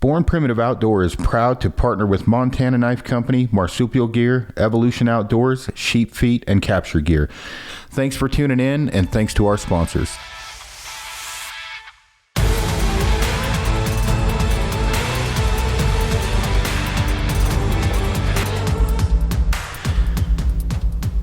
Born Primitive Outdoor is proud to partner with Montana Knife Company, Marsupial Gear, Evolution Outdoors, Sheep Feet, and Capture Gear. Thanks for tuning in, and thanks to our sponsors.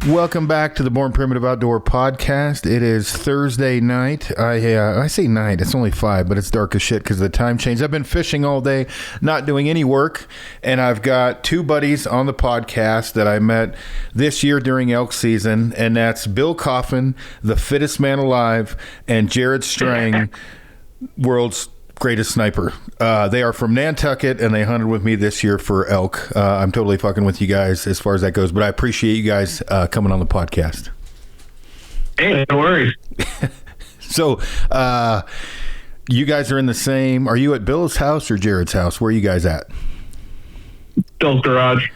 Welcome back to the Born Primitive Outdoor podcast. It is Thursday night. I say night. It's only 5, but it's dark as shit because of the time change. I've been fishing all day, not doing any work, and I've got 2 buddies on the podcast that I met this year during elk season, and that's Bill Coffin, the fittest man alive, and Jared Strang, world's greatest sniper. They are from Nantucket, and they hunted with me this year for elk. I'm totally fucking with you guys as far as that goes, but I appreciate you guys coming on the podcast. Hey, no worries. So, you guys are in the same... Are you at Bill's house or Jared's house? Where are you guys at? Bill's garage.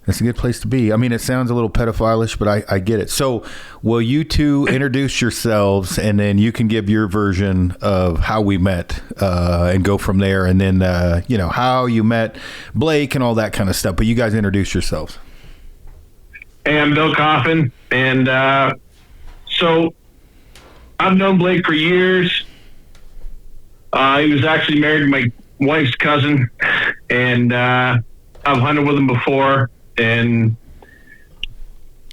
That's a good place to be. I mean, it sounds a little pedophile-ish, but I get it. So will you two introduce yourselves, and then you can give your version of how we met and go from there, and then, how you met Blake and all that kind of stuff. But you guys introduce yourselves. Hey, I'm Bill Coffin, and so I've known Blake for years. He was actually married to my wife's cousin, and I've hunted with him before. And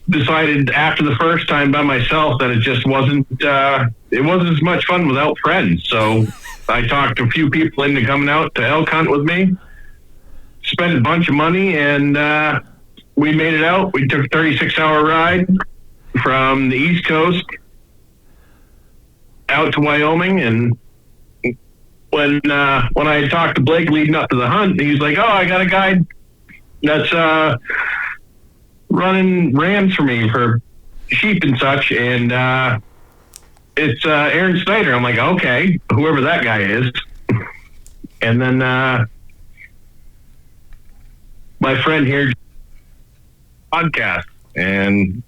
decided after the first time by myself that it just wasn't as much fun without friends. So I talked a few people into coming out to elk hunt with me, spent a bunch of money, and we made it out. We took a 36-hour ride from the East Coast out to Wyoming. And when I had talked to Blake leading up to the hunt, he was like, "Oh, I got a guide that's running rams for me for sheep and such, and it's Aron Snyder." I'm like, okay, whoever that guy is. And then my friend here podcast, and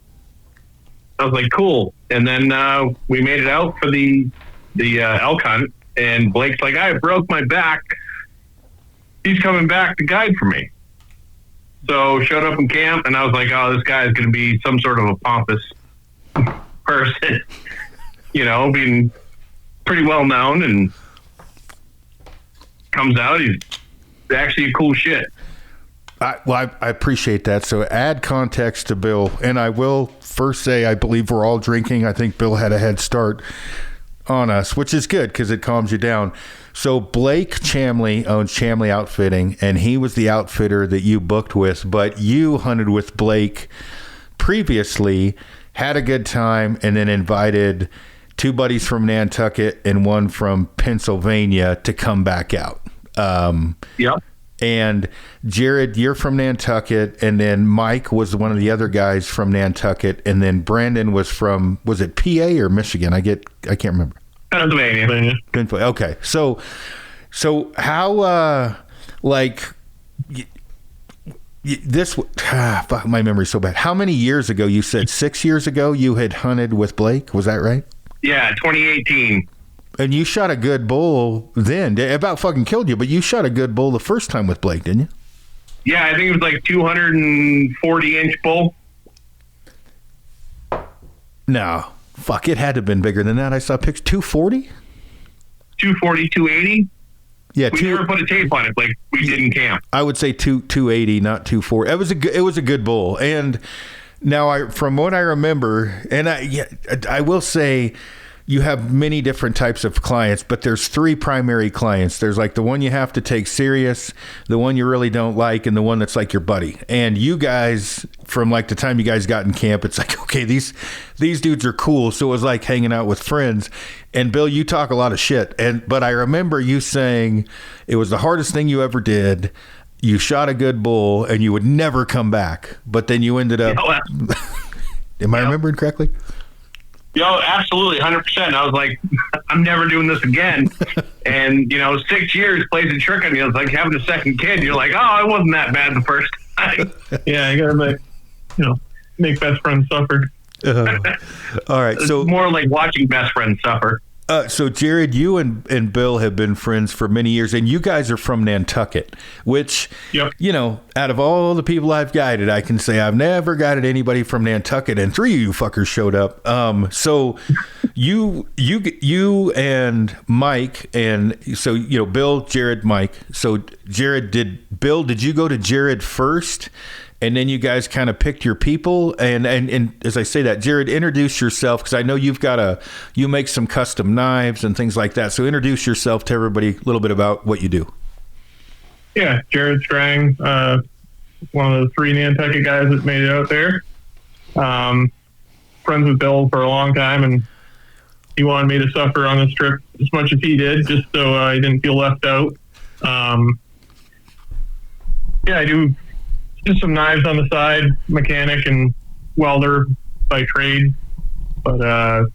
I was like, cool. And then we made it out for the elk hunt, and Blake's like, I broke my back. He's coming back to guide for me. So showed up in camp, and I was like, oh, this guy is going to be some sort of a pompous person, being pretty well known, and comes out, he's actually a cool shit. I appreciate that. So add context to Bill, and I will first say I believe we're all drinking. I think Bill had a head start on us, which is good because it calms you down. So Blake Chamley owns Chamley Outfitting, and he was the outfitter that you booked with, but you hunted with Blake previously, had a good time, and then invited 2 buddies from Nantucket and 1 from Pennsylvania to come back out. Yep. And Jared, you're from Nantucket, and then Mike was one of the other guys from Nantucket, and then Brandon was from, was it PA or Michigan? I can't remember. Pennsylvania. Okay. So how, fuck, my memory's so bad. How many years ago? You said 6 years ago you had hunted with Blake. Was that right? Yeah, 2018. And you shot a good bull then. It about fucking killed you, but you shot a good bull the first time with Blake, didn't you? Yeah, I think it was like 240-inch bull. No. Fuck, it had to have been bigger than that. I saw pictures. 240? 240, 280? Yeah, we never put a tape on it like we did in camp. I would say 280, not 240. It was a good bull. And now from what I remember, and I will say you have many different types of clients, but there's 3 primary clients. There's like the one you have to take serious, the one you really don't like, and the one that's like your buddy. And you guys, from like the time you guys got in camp, it's like, okay, these dudes are cool. So it was like hanging out with friends. And Bill, you talk a lot of shit. But I remember you saying it was the hardest thing you ever did. You shot a good bull and you would never come back. But then you ended up, am I remembering correctly? Yo, absolutely, 100%. I was like, I'm never doing this again. And, 6 years plays a trick on you. It's like having a second kid. You're like, oh, it wasn't that bad the first time. Yeah, you gotta make best friends suffer. All right, it's so more like watching best friends suffer. So Jared, you and Bill have been friends for many years, and you guys are from Nantucket, which, out of all the people I've guided, I can say I've never guided anybody from Nantucket, and 3 of you fuckers showed up. So you and Mike, and so, Bill, Jared, Mike. So Jared, did you go to Jared first? And then you guys kind of picked your people. And as I say that, Jared, introduce yourself, because I know you make some custom knives and things like that. So introduce yourself to everybody a little bit about what you do. Yeah, Jared Strang, one of the 3 Nantucket guys that made it out there. Friends with Bill for a long time, and he wanted me to suffer on this trip as much as he did, just so I didn't feel left out. I do just some knives on the side, mechanic and welder by trade, but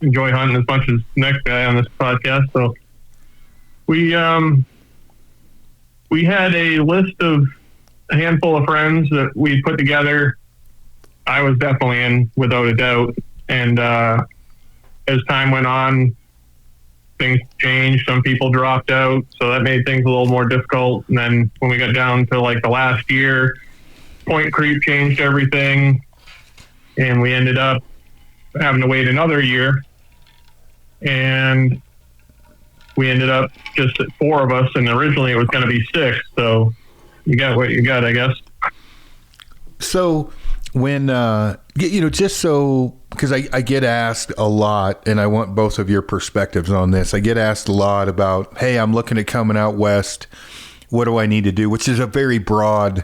enjoy hunting as much as the next guy on this podcast. So we had a list of a handful of friends that we put together. I was definitely in, without a doubt. And as time went on, things changed. Some people dropped out, so that made things a little more difficult. And then when we got down to like the last year, point creep changed everything, and we ended up having to wait another year. And we ended up just at 4 of us, and originally it was going to be 6. So you got what you got, I guess. So when, just so, because I get asked a lot, and I want both of your perspectives on this. I get asked a lot about, hey, I'm looking at coming out west. What do I need to do? Which is a very broad,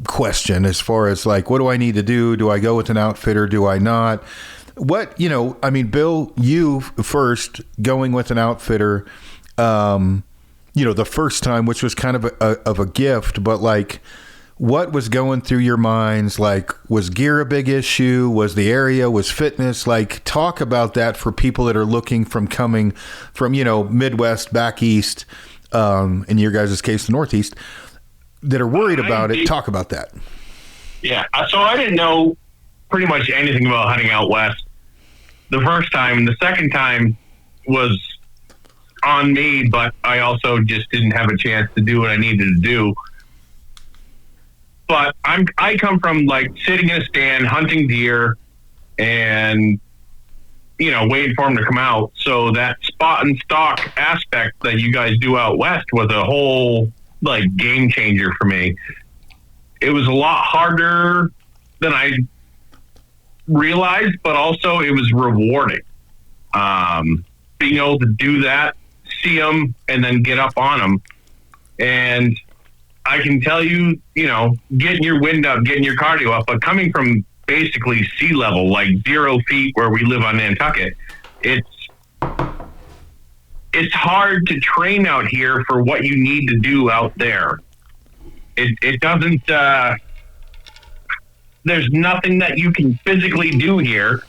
question as far as like, what do I need to do? Do I go with an outfitter? Do I not? What, Bill, you first going with an outfitter, the first time, which was kind of a gift, but like, what was going through your minds? Like, was gear a big issue? Was the area, was fitness? Like, talk about that for people that are looking coming from, Midwest back east, in your guys' case, the Northeast, that are worried about it. Talk about that. Yeah. So I didn't know pretty much anything about hunting out west the first time. The second time was on me, but I also just didn't have a chance to do what I needed to do. But I come from like sitting in a stand, hunting deer, and waiting for them to come out. So that spot and stock aspect that you guys do out west was a whole like game changer for me. It was a lot harder than I realized, but also it was rewarding. Being able to do that, see them, and then get up on them, and I can tell you, getting your wind up, getting your cardio up, but coming from basically sea level, like 0 feet where we live on Nantucket, it's hard to train out here for what you need to do out there. It doesn't, there's nothing that you can physically do here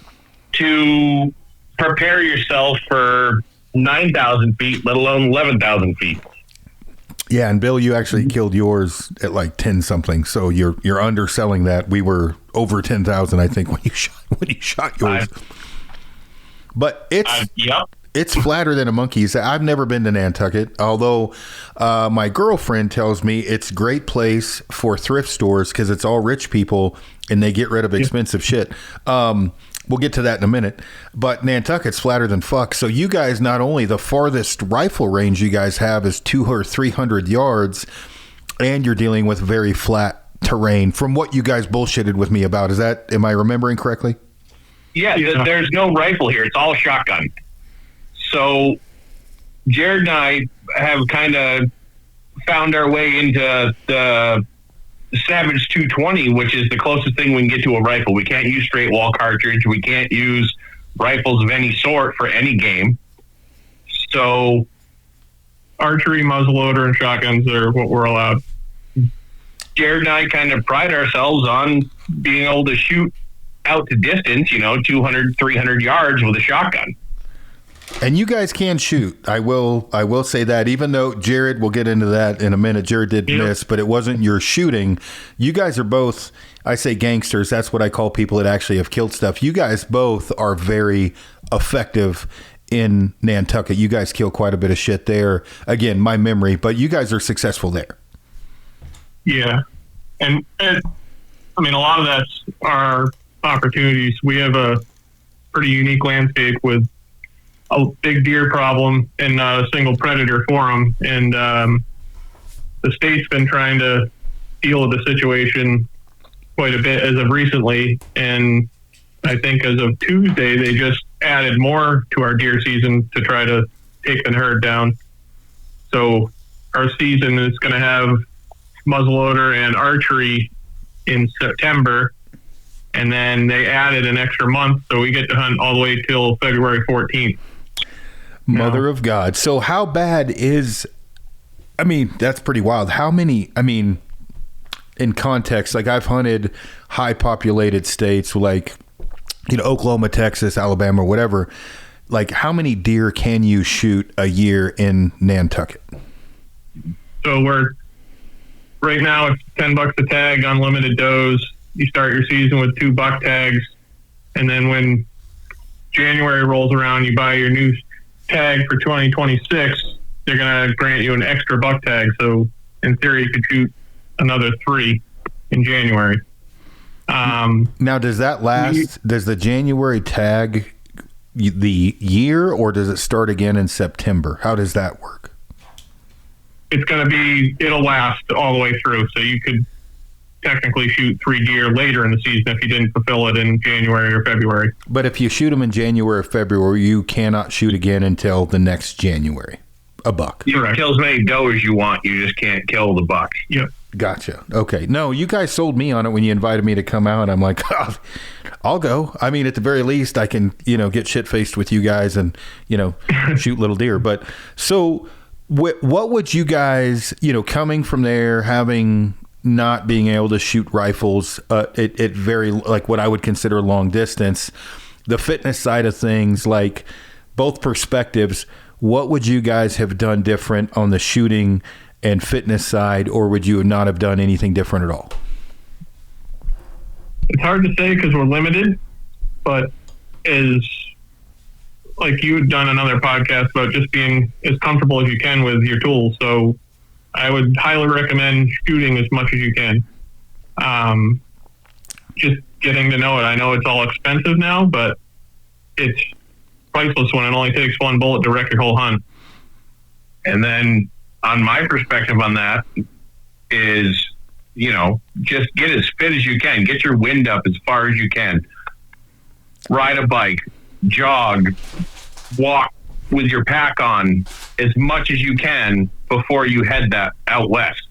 to prepare yourself for 9,000 feet, let alone 11,000 feet. Yeah, and Bill, you actually killed yours at like 10 something, so you're underselling that. We were over 10,000, I think, when you shot yours. But it's flatter than a monkey's. I've never been to Nantucket, although my girlfriend tells me it's a great place for thrift stores because it's all rich people and they get rid of expensive shit. We'll get to that in a minute, but Nantucket's flatter than fuck. So you guys, not only the farthest rifle range you guys have is 200 or 300 yards, and you're dealing with very flat terrain from what you guys bullshitted with me about. Am I remembering correctly? Yeah, there's no rifle here. It's all shotgun. So Jared and I have kind of found our way into the Savage 220, which is the closest thing we can get to a rifle. We can't use straight wall cartridge. We can't use rifles of any sort for any game. So archery, muzzleloader, and shotguns are what we're allowed. Jared and I kind of pride ourselves on being able to shoot out to distance, 200, 300 yards with a shotgun. And you guys can shoot. I will say that, even though Jared, we'll get into that in a minute. Jared did miss, but it wasn't your shooting. You guys are both, I say gangsters. That's what I call people that actually have killed stuff. You guys both are very effective in Nantucket. You guys kill quite a bit of shit there. Again, my memory, but you guys are successful there. Yeah. And I mean, a lot of that's our opportunities. We have a pretty unique landscape with a big deer problem and not a single predator for them. And the state's been trying to deal with the situation quite a bit as of recently. And I think as of Tuesday, they just added more to our deer season to try to take the herd down. So our season is going to have muzzleloader and archery in September. And then they added an extra month, so we get to hunt all the way till February 14th. Mother of God. So how bad is, I mean, that's pretty wild. How many, I mean, in context, like I've hunted high populated states like, you know, Oklahoma, Texas, Alabama, whatever. Like how many deer can you shoot a year in Nantucket? So right now it's $10 a tag, unlimited does. You start your season with 2 buck tags. And then when January rolls around, you buy your new tag for 2026, they're going to grant you an extra buck tag. So in theory, you could shoot another 3 in January. Now, does that last, does the January tag the year, or does it start again in September? How does that work? It's going to be, it'll last all the way through. So you could technically shoot 3 deer later in the season if you didn't fulfill it in January or February. But if you shoot them in January or February, you cannot shoot again until the next January. A buck. You can kill as many doe as you want. You just can't kill the buck. Yep. Gotcha. Okay. No, you guys sold me on it when you invited me to come out. I'm like, oh, I'll go. I mean, at the very least, I can, you know, get shit-faced with you guys and, you know, shoot little deer. But so what would you guys, you know, coming from there, having not being able to shoot rifles at very, like what I would consider long distance, the fitness side of things, like both perspectives, what would you guys have done different on the shooting and fitness side, or would you not have done anything different at all? It's hard to say because we're limited, but as like you had done another podcast about just being as comfortable as you can with your tools. So I would highly recommend shooting as much as you can. Just getting to know it. I know it's all expensive now, but it's priceless when it only takes 1 bullet to wreck your whole hunt. And then on my perspective on that is, you know, just get as fit as you can. Get your wind up as far as you can. Ride a bike, jog, walk with your pack on as much as you can before you head that out west.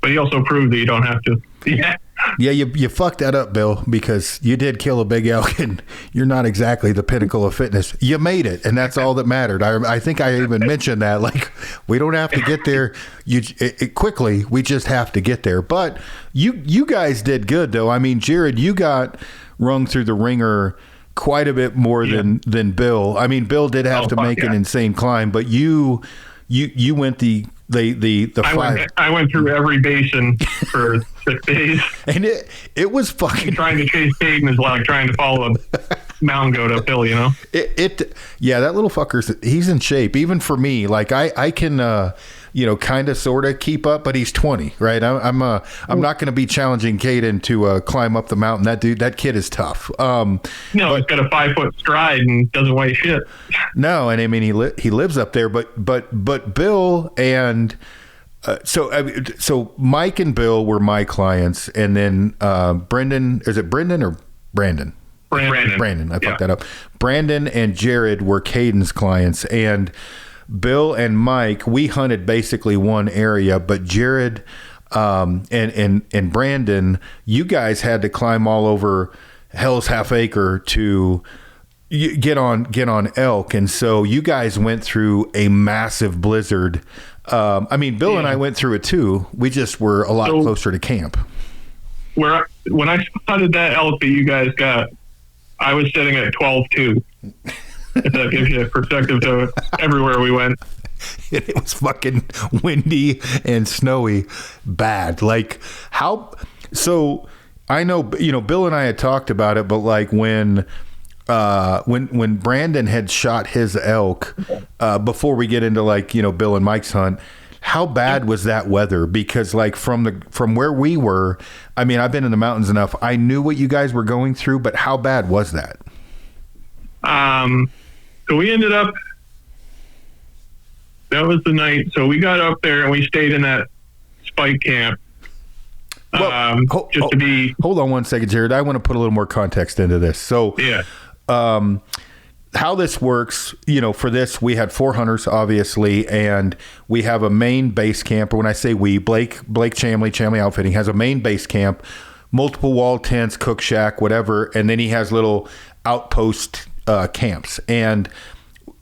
But he also proved that you don't have to. Yeah. Yeah, you fucked that up, Bill, because you did kill a big elk, and you're not exactly the pinnacle of fitness. You made it, and that's all that mattered. I think I even mentioned that. Like, we don't have to get there quickly. We just have to get there. But you guys did good, though. I mean, Jared, you got rung through the ringer quite a bit more than Bill. I mean, Bill did have to make an insane climb, but you went the five. I went through every basin for 6 days, and it was fucking trying to chase Peyton is like trying to follow a mountain goat uphill, you know. Yeah, that little he's in shape even for me. Like I can you know, kind of sort of keep up, but he's 20, right? I'm not going to be challenging Caden to climb up the mountain. That kid is tough. No, he's got a 5-foot stride and doesn't weigh shit. No, and I mean he lives up there, but Bill and so Mike and Bill were my clients, and then Brendan, is it Brendan or Brandon? Brandon. I fucked that up. Brandon and Jared were Caden's clients, and Bill and Mike, we hunted basically one area, but Jared and Brandon, you guys had to climb all over Hell's Half Acre to get on elk, and so you guys went through a massive blizzard. I mean, Bill and I went through it too. We just were a lot closer to camp. When I spotted that elk that you guys got, I was sitting at 12-2. if that gives you a perspective to everywhere we went. And it was fucking windy and snowy bad. Like how, so I know, Bill and I had talked about it, but like when Brandon had shot his elk, before we get into like, Bill and Mike's hunt, how bad was that weather? Because like from where we were, I mean, I've been in the mountains enough. I knew what you guys were going through, but how bad was that? So we ended up, that was the night. So we got up there and we stayed in that spike camp. Well, hold on one second, Jared. I want to put a little more context into this. So yeah. How this works, for this, we had 4 hunters, obviously, and we have a main base camp. Or when I say we, Blake Chamley Outfitting has a main base camp, multiple wall tents, cook shack, whatever, and then he has little outpost camps. And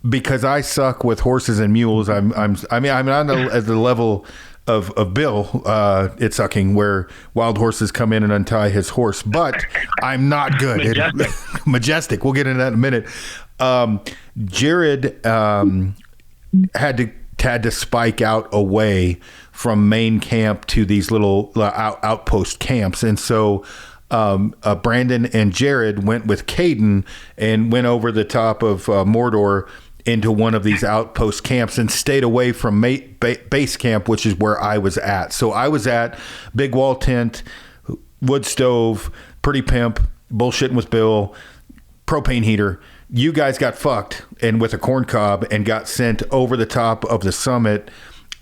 because I suck with horses and mules, I'm not at the level of Bill at sucking, where wild horses come in and untie his horse, but I'm not good. Majestic. We'll get into that in a minute. Jared had to spike out away from main camp to these little outpost camps, and so Brandon and Jared went with Caden and went over the top of Mordor into one of these outpost camps and stayed away from base camp, which is where I was at. So I was at big wall tent, wood stove, pretty pimp, bullshitting with Bill, propane heater. You guys got fucked and with a corn cob and got sent over the top of the summit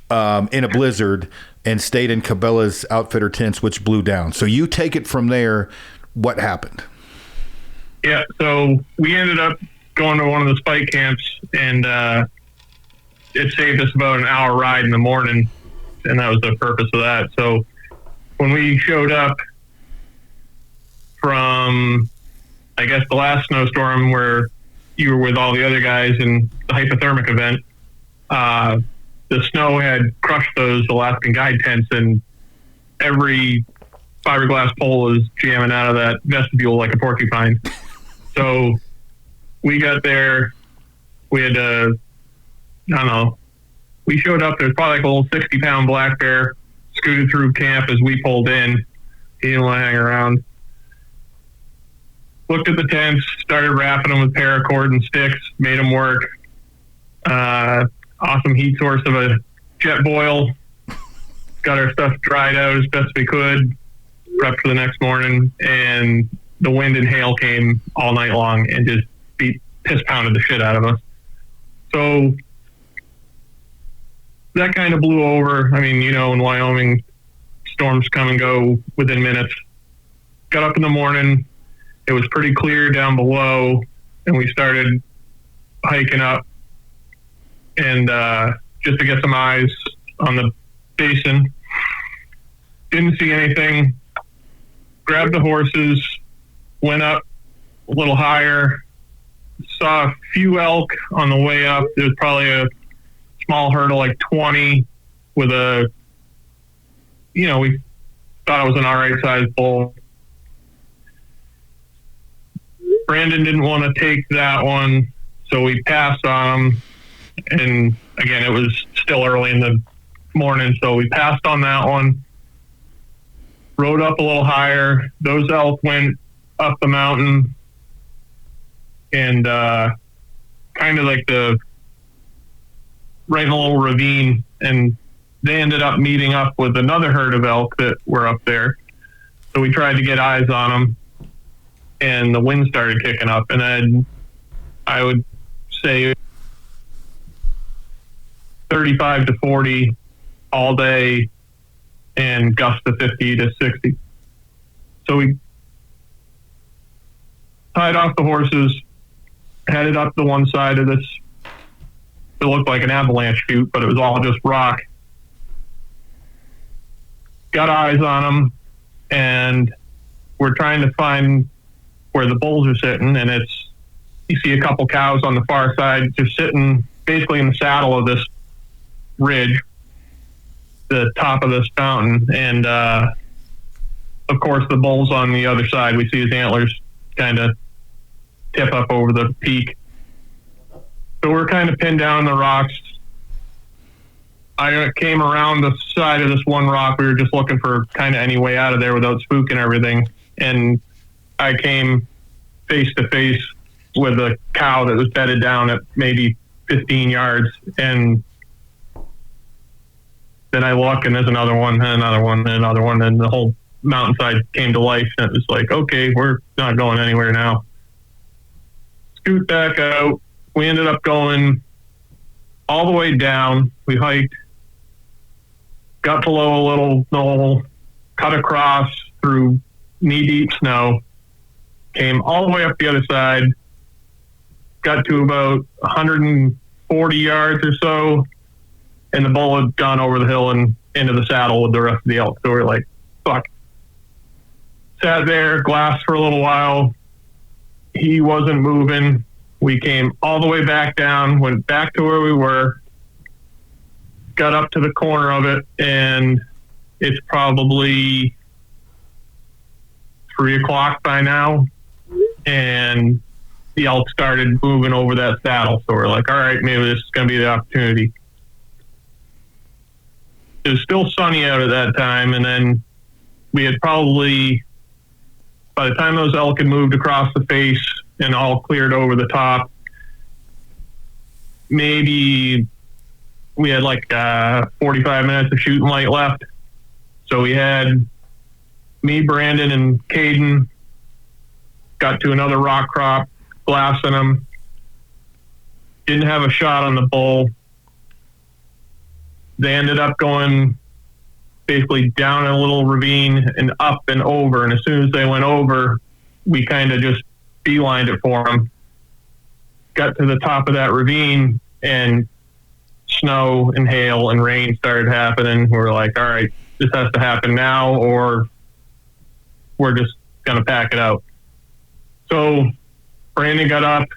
in a blizzard and stayed in Cabela's outfitter tents, which blew down. So you take it from there. What happened? Yeah. So we ended up going to one of the spike camps, and it saved us about an hour ride in the morning, and that was the purpose of that. So when we showed up from, I guess, the last snowstorm where you were with all the other guys in the hypothermic event, the snow had crushed those Alaskan guide tents, and every fiberglass pole was jamming out of that vestibule like a porcupine. So we got there, we had to, I don't know, we showed up, there's probably like a little 60-pound black bear scooted through camp as we pulled in. He didn't want to hang around. Looked at the tents, started wrapping them with paracord and sticks, made them work. Awesome heat source of a jet boil. Got our stuff dried out as best we could, prepped for the next morning, and the wind and hail came all night long and just piss pounded the shit out of us. So that kind of blew over. I mean, in Wyoming, storms come and go within minutes. Got up in the morning. It was pretty clear down below, and we started hiking up and just to get some eyes on the basin. Didn't see anything. Grabbed the horses, went up a little higher, saw a few elk on the way up. There was probably a small herd of like 20 with a, we thought it was an all right sized bull. Brandon didn't want to take that one, so we passed on him. And again, it was still early in the morning, so we passed on that one. Rode up a little higher. Those elk went up the mountain and kind of like right in a little ravine, and they ended up meeting up with another herd of elk that were up there. So we tried to get eyes on them, and the wind started kicking up, and then I would say 35 to 40 all day and gusts to 50 to 60. So we tied off the horses, headed up the one side of this. It looked like an avalanche chute, but it was all just rock. Got eyes on them, and we're trying to find where the bulls are sitting, and you see a couple cows on the far side just sitting basically in the saddle of this ridge, the top of this mountain, and of course the bulls on the other side. We see his antlers kind of tip up over the peak. So we're kind of pinned down in the rocks. I came around the side of this one rock. We were just looking for kind of any way out of there without spooking everything. And I came face to face with a cow that was bedded down at maybe 15 yards. And then I look, and there's another one, and another one, and another one. And the whole mountainside came to life. And it was like, okay, we're not going anywhere now. Scoot back out. We ended up going all the way down. We hiked, got below a little knoll, cut across through knee-deep snow, came all the way up the other side, got to about 140 yards or so, and the bull had gone over the hill and into the saddle with the rest of the elk. So we're like, fuck. Sat there, glassed for a little while. He wasn't moving. We came all the way back down, went back to where we were, got up to the corner of it, and it's probably 3:00 by now, and the elk started moving over that saddle. So we're like, all right, maybe this is going to be the opportunity. It was still sunny out at that time, and then we had probably, by the time those elk had moved across the face and all cleared over the top, maybe we had like 45 minutes of shooting light left. So we had me, Brandon, and Caden got to another rock crop, glassing them. Didn't have a shot on the bull. They ended up going basically down a little ravine and up and over. And as soon as they went over, we kind of just beelined it for them. Got to the top of that ravine, and snow and hail and rain started happening. We're like, all right, this has to happen now, or we're just going to pack it out. So Brandon got up.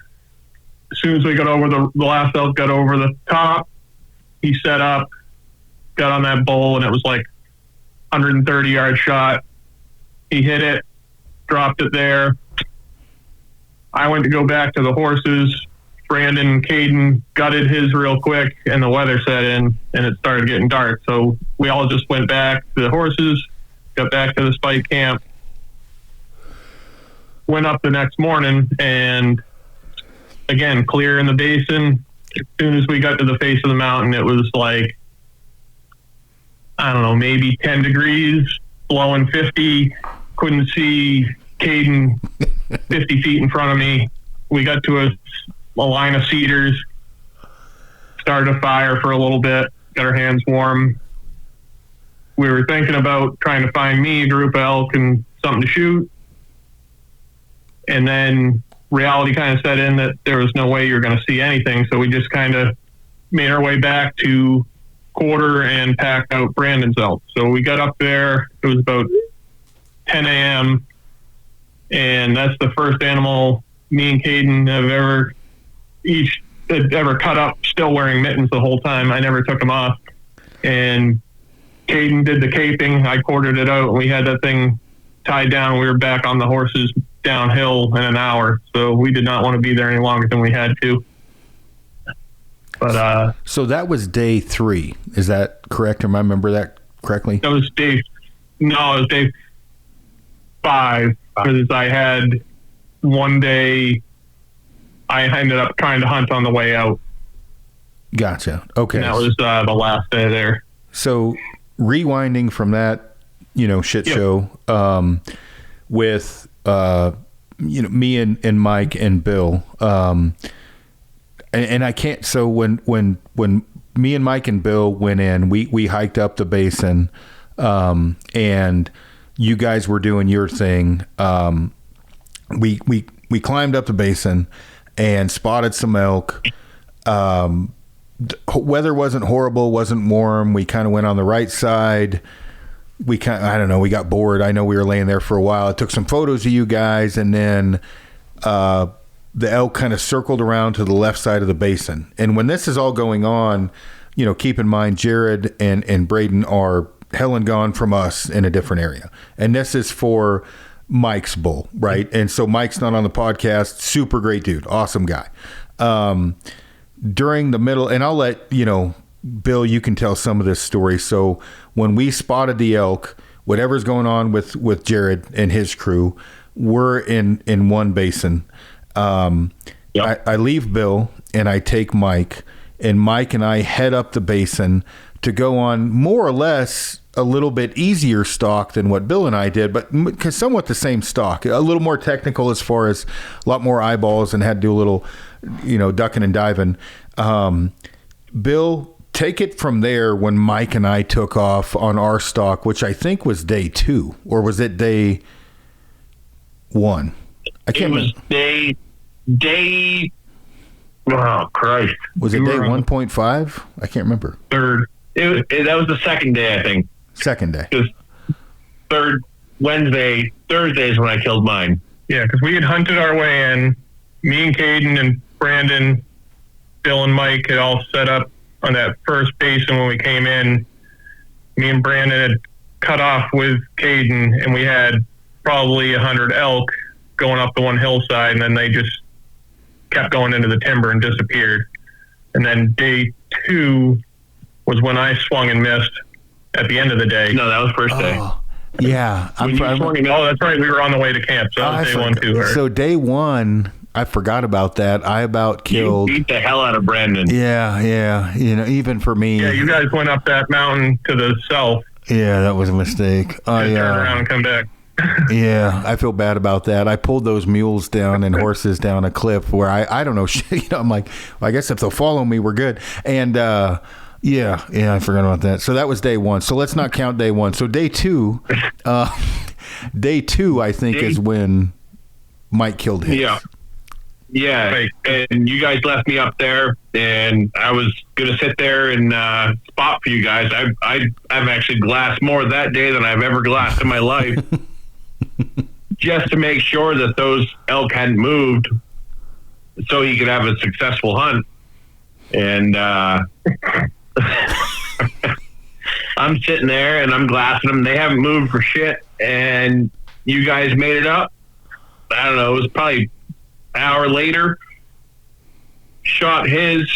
As soon as we got over the last elk got over the top, he set up, got on that bull, and it was like 130-yard shot. He hit it, dropped it there. I went to go back to the horses. Brandon and Caden gutted his real quick, and the weather set in, and it started getting dark. So we all just went back to the horses, got back to the spike camp, went up the next morning, and again, clear in the basin. As soon as we got to the face of the mountain, it was like, I don't know, maybe 10 degrees, blowing 50. Couldn't see Caden 50 feet in front of me. We got to a line of cedars, started a fire for a little bit, got our hands warm. We were thinking about trying to find me a group of elk and something to shoot. And then reality kind of set in that there was no way you were going to see anything. So we just kind of made our way back to quarter and packed out Brandon's elk. So we got up there. It was about 10 a.m. And that's the first animal me and Caden have ever cut up, still wearing mittens the whole time. I never took them off. And Caden did the caping. I quartered it out, and we had that thing tied down. We were back on the horses downhill in an hour. So we did not want to be there any longer than we had to. But so that was day 3. Is that correct? Am I remember that correctly? That was day 5. Because I had one day I ended up trying to hunt on the way out. Gotcha. Okay. And that was the last day there. So rewinding from that, shit show, with, me and Mike and Bill, and I can't, so when me and Mike and Bill went in, we hiked up the basin, and you guys were doing your thing. We climbed up the basin and spotted some elk. Weather wasn't horrible, wasn't warm. We kind of went on the right side. We got bored. I know we were laying there for a while. I took some photos of you guys, and then the elk kind of circled around to the left side of the basin. And when this is all going on, keep in mind Jared and Braden are hell and gone from us in a different area. And this is for Mike's bull, right? And so Mike's not on the podcast. Super great dude. Awesome guy. during the middle, and I'll let, Bill, you can tell some of this story. So when we spotted the elk, whatever's going on with Jared and his crew, we're in one basin. Yep. I leave Bill and I take Mike, and Mike and I head up the basin to go on more or less a little bit easier stalk than what Bill and I did, but somewhat the same stalk, a little more technical as far as a lot more eyeballs, and had to do a little, ducking and diving. Bill, take it from there when Mike and I took off on our stalk, which I think was day 2, or was it day 1? I can't remember. Day. Oh Christ! Was it day 1.5? I can't remember. Third. That was the second day, I think. Second day. Because Thursday is when I killed mine. Yeah, because we had hunted our way in. Me and Caden and Brandon, Bill and Mike had all set up on that first basin when we came in. Me and Brandon had cut off with Caden, and we had probably 100 elk going up the one hillside, and then they just kept going into the timber and disappeared. And then day 2 was when I swung and missed at the end of the day. No, that was first day. Yeah. Oh, that's right. We were on the way to camp. So that was day 1 too. So day 1, I forgot about that. I about killed. You beat the hell out of Brandon. Yeah. Even for me. Yeah, you guys went up that mountain to the south. Yeah, that was a mistake. Turn around and come back. Yeah, I feel bad about that. I pulled those mules down and horses down a cliff where I don't know shit. I'm like, well, I guess if they'll follow me, we're good. And yeah, I forgot about that. So that was day 1. So let's not count day 1. So day 2, day 2, I think is when Mike killed his. Yeah. Right. And you guys left me up there, and I was gonna sit there and spot for you guys. I've actually glassed more that day than I've ever glassed in my life. Just to make sure that those elk hadn't moved, so he could have a successful hunt. And I'm sitting there and I'm glassing them. They haven't moved for shit. And you guys made it up. I don't know. It was probably an hour later. Shot his,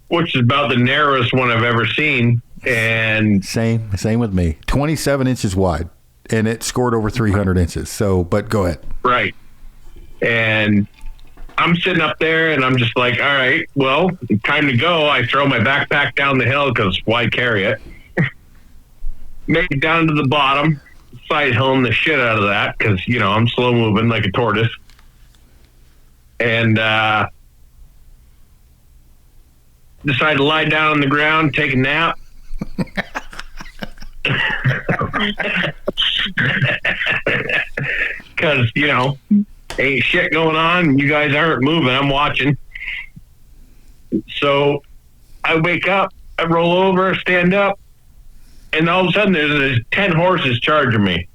which is about the narrowest one I've ever seen. And same with me. 27 inches wide, and it scored over 300 inches. So, but go ahead. Right. And I'm sitting up there and I'm just like, all right, well, time to go. I throw my backpack down the hill because why carry it? Make it down to the bottom, side hilling the shit out of that because, I'm slow moving like a tortoise. And decided to lie down on the ground, take a nap. Because, ain't shit going on. You guys aren't moving. I'm watching. So I wake up, I roll over, stand up, and all of a sudden there's 10 horses charging me.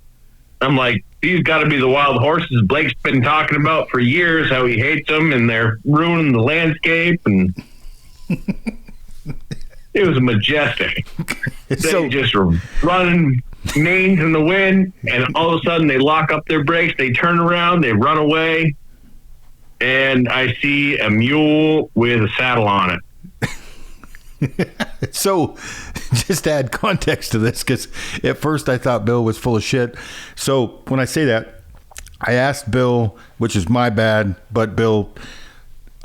I'm like, these got to be the wild horses Blake's been talking about for years, how he hates them and they're ruining the landscape. And it was majestic. They just were running manes in the wind, and all of a sudden they lock up their brakes, they turn around, they run away, and I see a mule with a saddle on it. So just to add context to this, because at first I thought Bill was full of shit. So when I say that, I asked Bill, which is my bad, but Bill,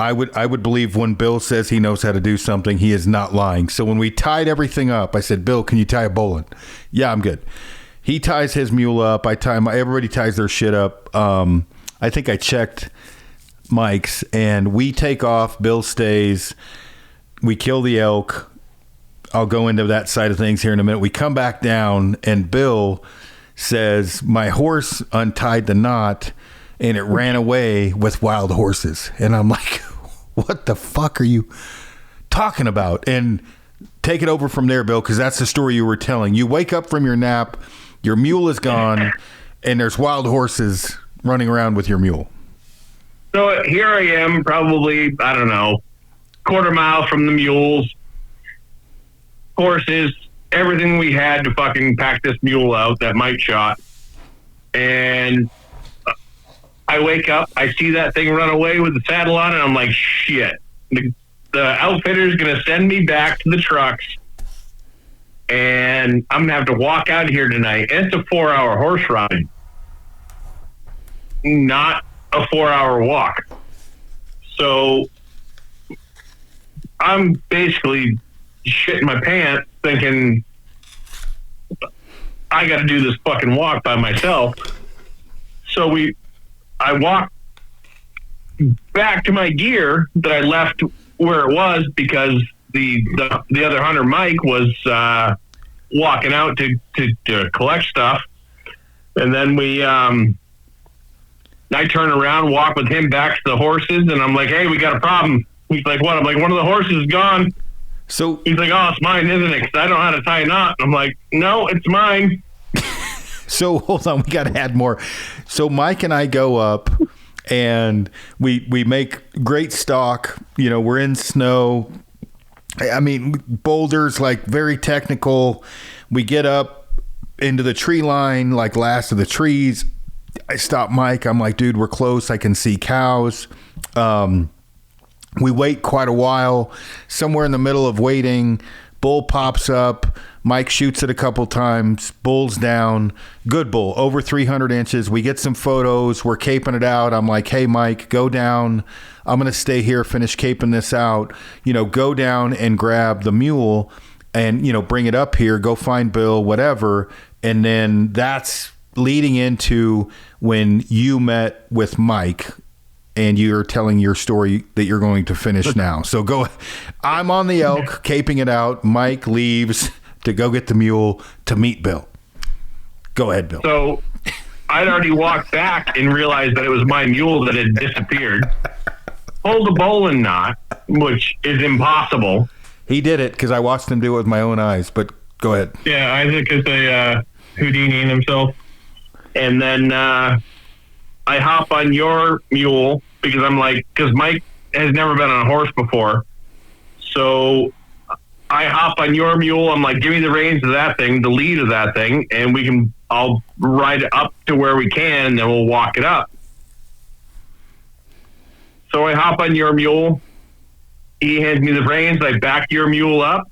I would believe when Bill says he knows how to do something, he is not lying. So when we tied everything up, I said, Bill, can you tie a bowline? Yeah, I'm good. He ties his mule up. I tie everybody ties their shit up. I think I checked Mike's, and we take off. Bill stays. We kill the elk. I'll go into that side of things here in a minute. We come back down, and Bill says, my horse untied the knot, and it ran away with wild horses. And I'm like, what the fuck are you talking about? And take it over from there, Bill, because that's the story you were telling. You wake up from your nap, your mule is gone, and there's wild horses running around with your mule. So here I am, probably, I don't know, quarter mile from the mules, horses, everything we had to fucking pack this mule out that Mike shot. And I wake up, I see that thing run away with the saddle on it. I'm like, shit. The outfitter's going to send me back to the trucks, and I'm going to have to walk out here tonight. And it's a 4-hour horse ride, not a 4-hour walk. So I'm basically shitting my pants thinking I got to do this fucking walk by myself. So I walked back to my gear that I left where it was because the other hunter, Mike, was walking out to collect stuff. And then I turn around, walk with him back to the horses, and I'm like, hey, we got a problem. He's like, what? I'm like, one of the horses is gone. So he's like, oh, it's mine, isn't it? Because I don't know how to tie a knot. I'm like, no, it's mine. So hold on, we got to add more. So Mike and I go up, and we make great stalk. You know, we're in snow. I mean, boulders, like very technical. We get up into the tree line, like last of the trees. I stop Mike. I'm like, dude, we're close. I can see cows. We wait quite a while. Somewhere in the middle of waiting, bull pops up. Mike shoots it a couple times. Bull's down. Good bull, over 300 inches. We get some photos. We're caping it out. I'm like, hey, Mike, go down. I'm going to stay here, finish caping this out. You know, go down and grab the mule and, you know, bring it up here. Go find Bill, whatever. And then that's leading into when you met with Mike and you're telling your story that you're going to finish now. So go. I'm on the elk, caping it out. Mike leaves to go get the mule to meet Bill. Go ahead, Bill. So I'd already walked back and realized that it was my mule that had disappeared. Pulled a bowline knot, which is impossible. He did it because I watched him do it with my own eyes, but go ahead. Yeah, Isaac is a Houdini in himself. And then I hop on your mule because I'm like, because Mike has never been on a horse before. So I hop on your mule. I'm like, give me the reins of that thing, the lead of that thing, and I'll ride it up to where we can, and then we'll walk it up. So I hop on your mule. He hands me the reins. I back your mule up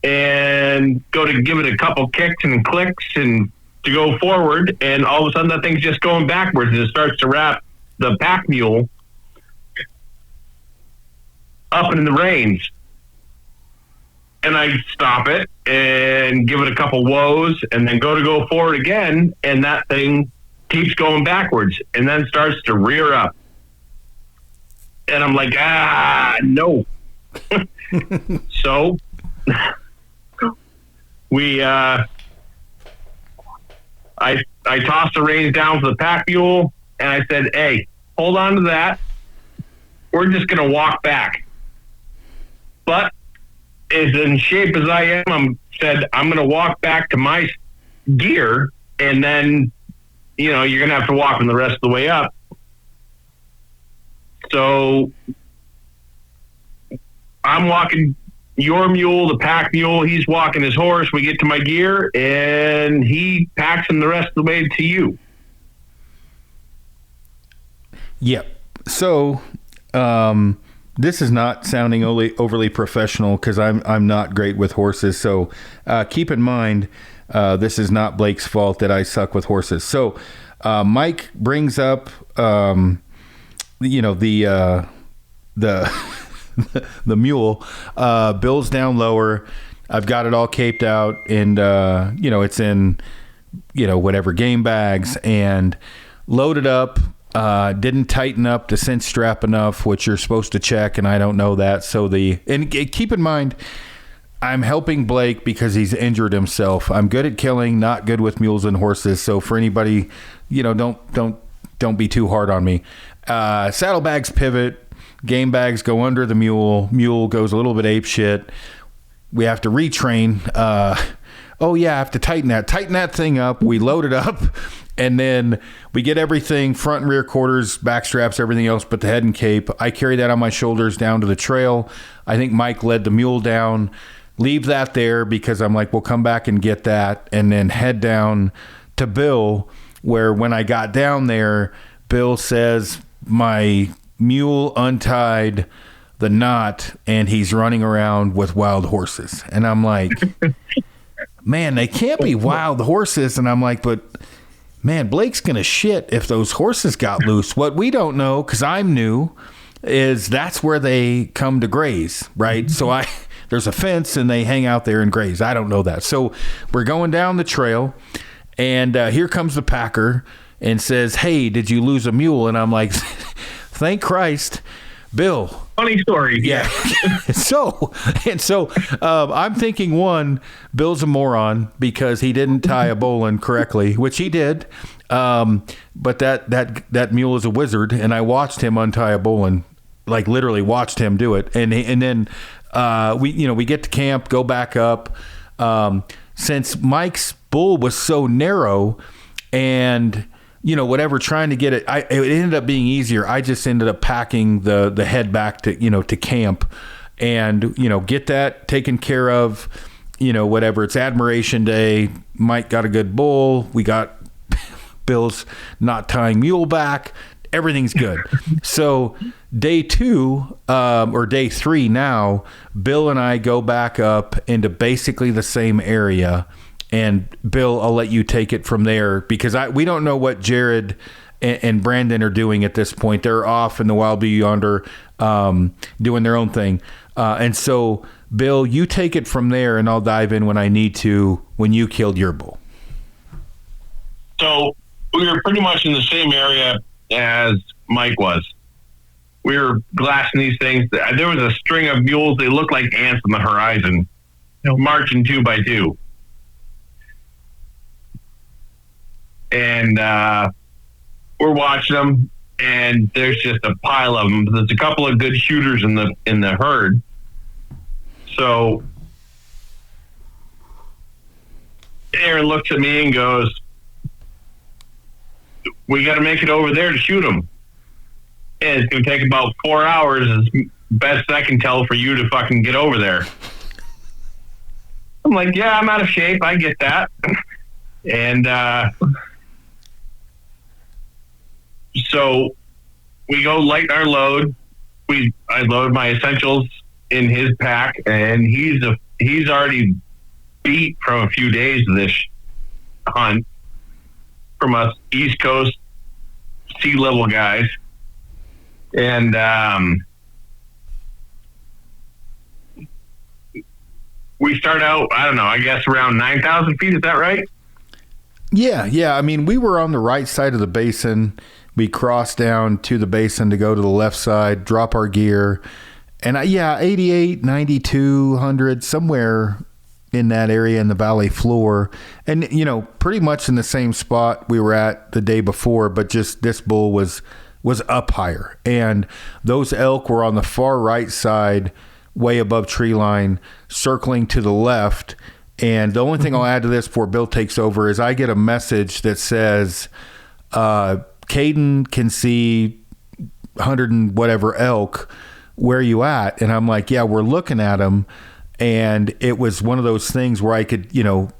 and go to give it a couple kicks and clicks and to go forward. And all of a sudden that thing's just going backwards and it starts to wrap the pack mule up in the reins. And I stop it and give it a couple whoas and then go forward again. And that thing keeps going backwards and then starts to rear up. And I'm like, no. So I tossed the reins down for the pack mule and I said, hey, hold on to that. We're just going to walk back. But as in shape as I am, I'm going to walk back to my gear and then, you know, you're going to have to walk them the rest of the way up. So I'm walking your mule, the pack mule. He's walking his horse. We get to my gear, and he packs him the rest of the way to you. Yep. So this is not sounding overly professional because I'm not great with horses. So keep in mind, this is not Blake's fault that I suck with horses. So Mike brings up you know, the mule. Bill's down lower. I've got it all caped out, and you know, it's in, you know, whatever game bags and loaded up. Didn't tighten up the cinch strap enough, which you're supposed to check, and I don't know that. So and keep in mind, I'm helping Blake because he's injured himself. I'm good at killing, not good with mules and horses. So for anybody, you know, don't be too hard on me. Saddlebags pivot, game bags go under the mule goes a little bit ape shit. We have to retrain. Oh yeah, I have to tighten that thing up. We load it up, and then we get everything, front and rear quarters, back straps, everything else but the head and cape. I carry that on my shoulders down to the trail. I think Mike led the mule down. Leave that there because I'm like, we'll come back and get that, and then head down to Bill, where when I got down there, Bill says my mule untied the knot and he's running around with wild horses. And I'm like, man, they can't be wild horses. And I'm like, but man, Blake's going to shit if those horses got loose. What we don't know, because I'm new, is that's where they come to graze, right? So there's a fence and they hang out there and graze. I don't know that. So we're going down the trail and here comes the packer and says, hey, did you lose a mule? And I'm like, thank Christ, Bill. Funny story. Yeah. so I'm thinking, one, Bill's a moron because he didn't tie a bowline correctly, which he did. But that mule is a wizard, and I watched him untie a bowline, like literally watched him do it. And then we get to camp, go back up. Since Mike's bull was so narrow, and whatever, trying to get it, it ended up being easier. I just ended up packing the head back to camp and, get that taken care of, whatever. It's Admiration Day. Mike got a good bull. We got Bill's not tying mule back. Everything's good. So day 2 or day 3 now, Bill and I go back up into basically the same area. And Bill, I'll let you take it from there because we don't know what Jared and Brandon are doing at this point. They're off in the wild beyonder doing their own thing. And so, Bill, you take it from there and I'll dive in when I need to when you killed your bull. So we were pretty much in the same area as Mike was. We were glassing these things. There was a string of mules. They looked like ants on the horizon, marching 2 by 2. And we're watching them, and there's just a pile of them. There's a couple of good shooters in the herd. So Aron looks at me and goes, we got to make it over there to shoot them. And it's going to take about 4 hours, as best I can tell, for you to fucking get over there. I'm like, yeah, I'm out of shape. I get that. And so we go lighten our load. I load my essentials in his pack, and he's already beat from a few days of this hunt from us East Coast sea level guys. And we start out, I don't know, I guess around 9,000 feet. Is that right? Yeah. I mean, we were on the right side of the basin. We crossed down to the basin to go to the left side, drop our gear. And 88, 9200, somewhere in that area in the valley floor. And, pretty much in the same spot we were at the day before, but just this bull was up higher. And those elk were on the far right side, way above tree line, circling to the left. And the only thing I'll add to this before Bill takes over is I get a message that says, Caden can see 100 and whatever elk. Where you at? And I'm like, yeah, we're looking at them. And it was one of those things where I could,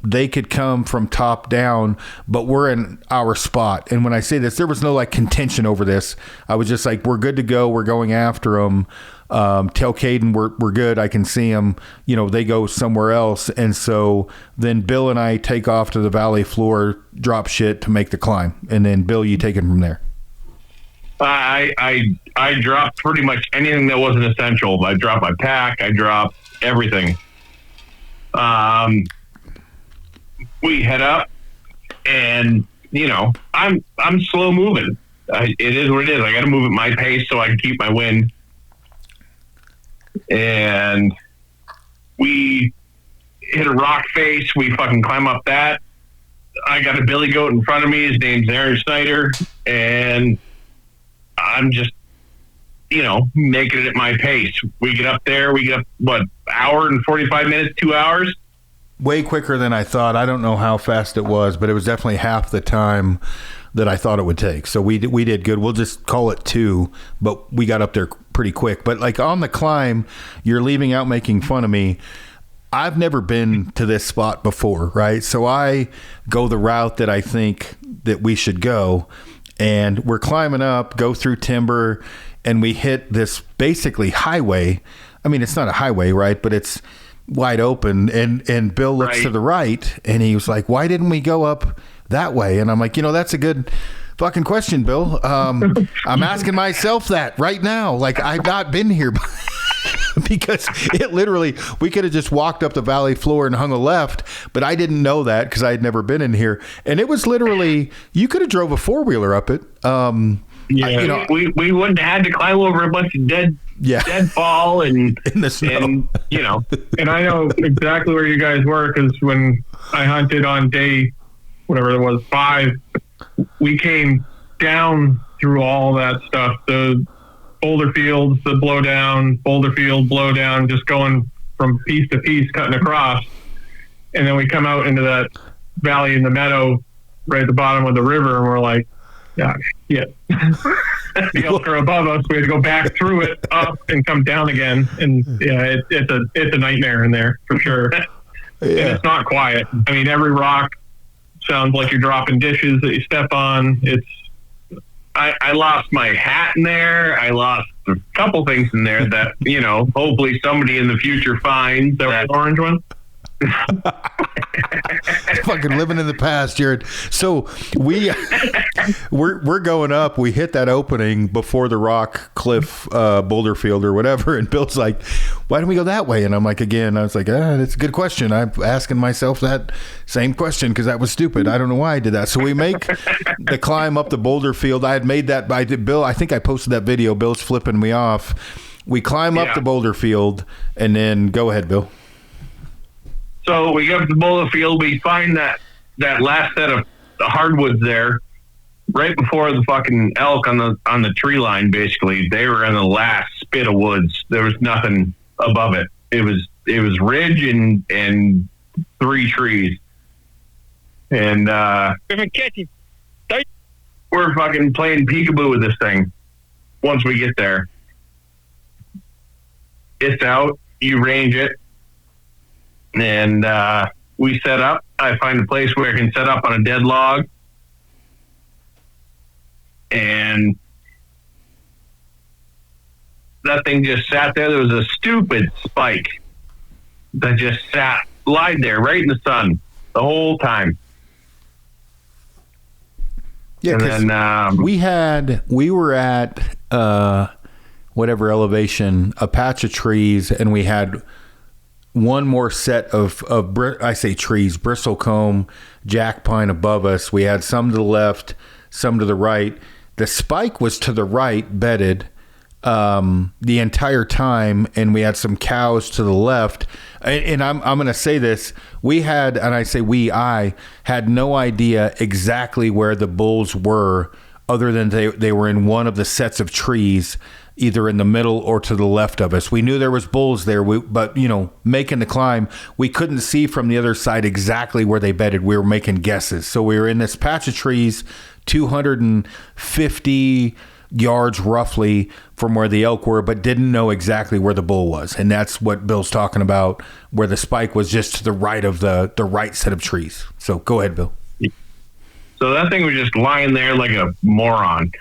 they could come from top down, but we're in our spot. And when I say this, there was no like contention over this. I was just like, we're good to go. We're going after them. Tell Caden we're good. I can see them. They go somewhere else. And so then Bill and I take off to the valley floor, drop shit to make the climb. And then Bill, you take it from there. I dropped pretty much anything that wasn't essential. I dropped my pack. I dropped everything. We head up, and I'm slow moving. It is what it is. I got to move at my pace so I can keep my wind. And we hit a rock face. We fucking climb up that. I got a billy goat in front of me. His name's Aron Snyder, and I'm just, making it at my pace. We get up there. We get up, hour and 45 minutes, 2 hours? Way quicker than I thought. I don't know how fast it was, but it was definitely half the time that I thought it would take. So we did good. We'll just call it 2, but we got up there pretty quick. But like on the climb, you're leaving out making fun of me. I've never been to this spot before, right? So I go the route that I think that we should go. and we're climbing up, go through timber, and we hit this basically highway. I mean, it's not a highway, right? But it's wide open. And Bill looks to the right, and he was like, why didn't we go up that way? And I'm like, that's a good fucking question, Bill. I'm asking myself that right now. Like, I've not been here because it literally, we could have just walked up the valley floor and hung a left, but I didn't know that because I had never been in here. And it was literally, you could have drove a 4-wheeler up it. We wouldn't have had to climb over a bunch of deadfall and in the snow. And I know exactly where you guys were, because when I hunted on day, whatever it was, 5, we came down through all that stuff. The boulder fields, the boulder field, blow down, just going from piece to piece, cutting across. And then we come out into that valley in the meadow right at the bottom of the river, and we're like, shit. The elk are above us. We had to go back through it, up, and come down again. And it's a nightmare in there for sure. And it's not quiet. I mean, every rock sounds like you're dropping dishes that you step on. I lost my hat in there. I lost a couple things in there that, hopefully somebody in the future finds. That orange one? Fucking living in the past, Jared. So we're going up. We hit that opening before the rock cliff boulder field or whatever, and Bill's like, why don't we go that way? And I'm like, again, I was like, that's a good question. I'm asking myself that same question because that was stupid. I don't know why I did that. So we make the climb up the boulder field. I had made that by Bill. I think I posted that video. Bill's flipping me off. We climb up the boulder field, and then go ahead, Bill. So we go up to the boulder field. We find that last set of hardwoods there, right before the fucking elk on the tree line. Basically, they were in the last spit of woods. There was nothing above it. It was ridge and 3 trees. And we're fucking playing peekaboo with this thing. Once we get there, it's out. You range it. And we set up. I find a place where I can set up on a dead log. And that thing just sat there. There was a stupid spike that just lied there right in the sun the whole time. Yeah, because we were at whatever elevation, a patch of trees, and we had one more set of I say trees, bristlecomb, jack pine above us. We had some to the left, some to the right. The spike was to the right, bedded the entire time, and we had some cows to the left. And I'm going to say this: we had, and I say I had no idea exactly where the bulls were, other than they were in one of the sets of trees, either in the middle or to the left of us. We knew there was bulls there, but making the climb, we couldn't see from the other side exactly where they bedded. We were making guesses. So we were in this patch of trees, 250 yards roughly from where the elk were, but didn't know exactly where the bull was. And that's what Bill's talking about, where the spike was just to the right of the right set of trees. So go ahead, Bill. So that thing was just lying there like a moron.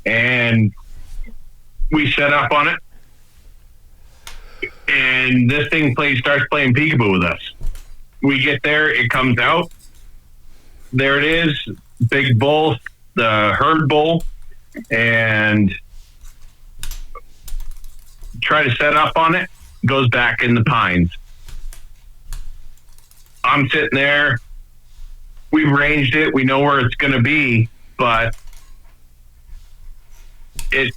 And we set up on it, and this thing starts playing peekaboo with us. We get there, it comes out. There it is, big bull, the herd bull, and try to set up on it, goes back in the pines. I'm sitting there. We've ranged it. We know where it's going to be, but it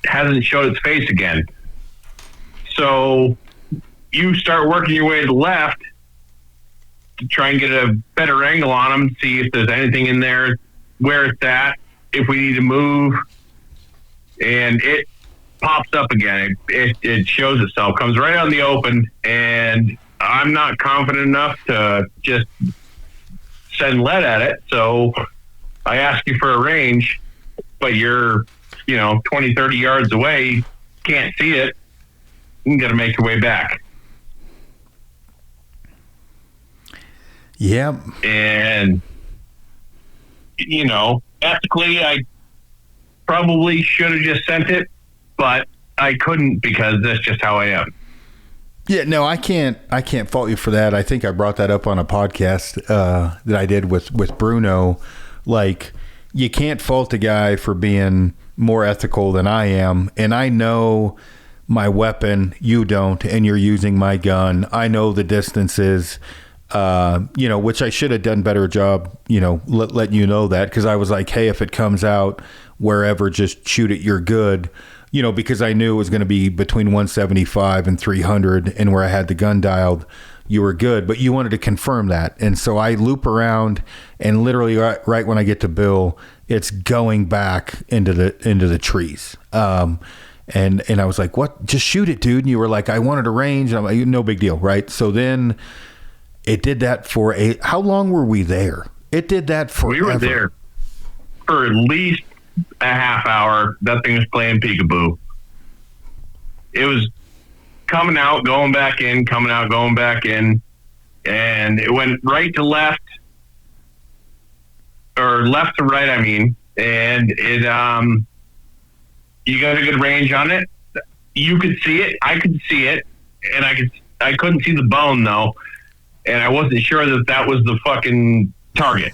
hasn't showed its face again. So you start working your way to the left to try and get a better angle on them, see if there's anything in there, where it's at, if we need to move. And it pops up again. It shows itself, comes right out in the open, and I'm not confident enough to just send lead at it. So I ask you for a range, but you're 20, 30 yards away, can't see it, you got to make your way back. Yep. And ethically, I probably should have just sent it, but I couldn't because that's just how I am. Yeah, no, I can't fault you for that. I think I brought that up on a podcast that I did with Bruno. Like, you can't fault a guy for being more ethical than I am. And I know my weapon, you don't, and you're using my gun. I know the distances, which I should have done better job, letting you know that, because I was like, hey, if it comes out wherever, just shoot it, you're good. Because I knew it was going to be between 175 and 300, and where I had the gun dialed, you were good. But you wanted to confirm that. And so I loop around, and literally right when I get to Bill, it's going back into the trees. And I was like, what? Just shoot it, dude. And you were like, I wanted a range. And I'm like, no big deal, right? So then it did that for how long were we there? It did that for We were there for at least a half hour. That thing was playing peekaboo. It was coming out, going back in, coming out, going back in, and it went right to left, or left to right, I mean, and it you got a good range on it. You could see it, I could see it, and I couldn't see the bone though, and I wasn't sure that was the fucking target.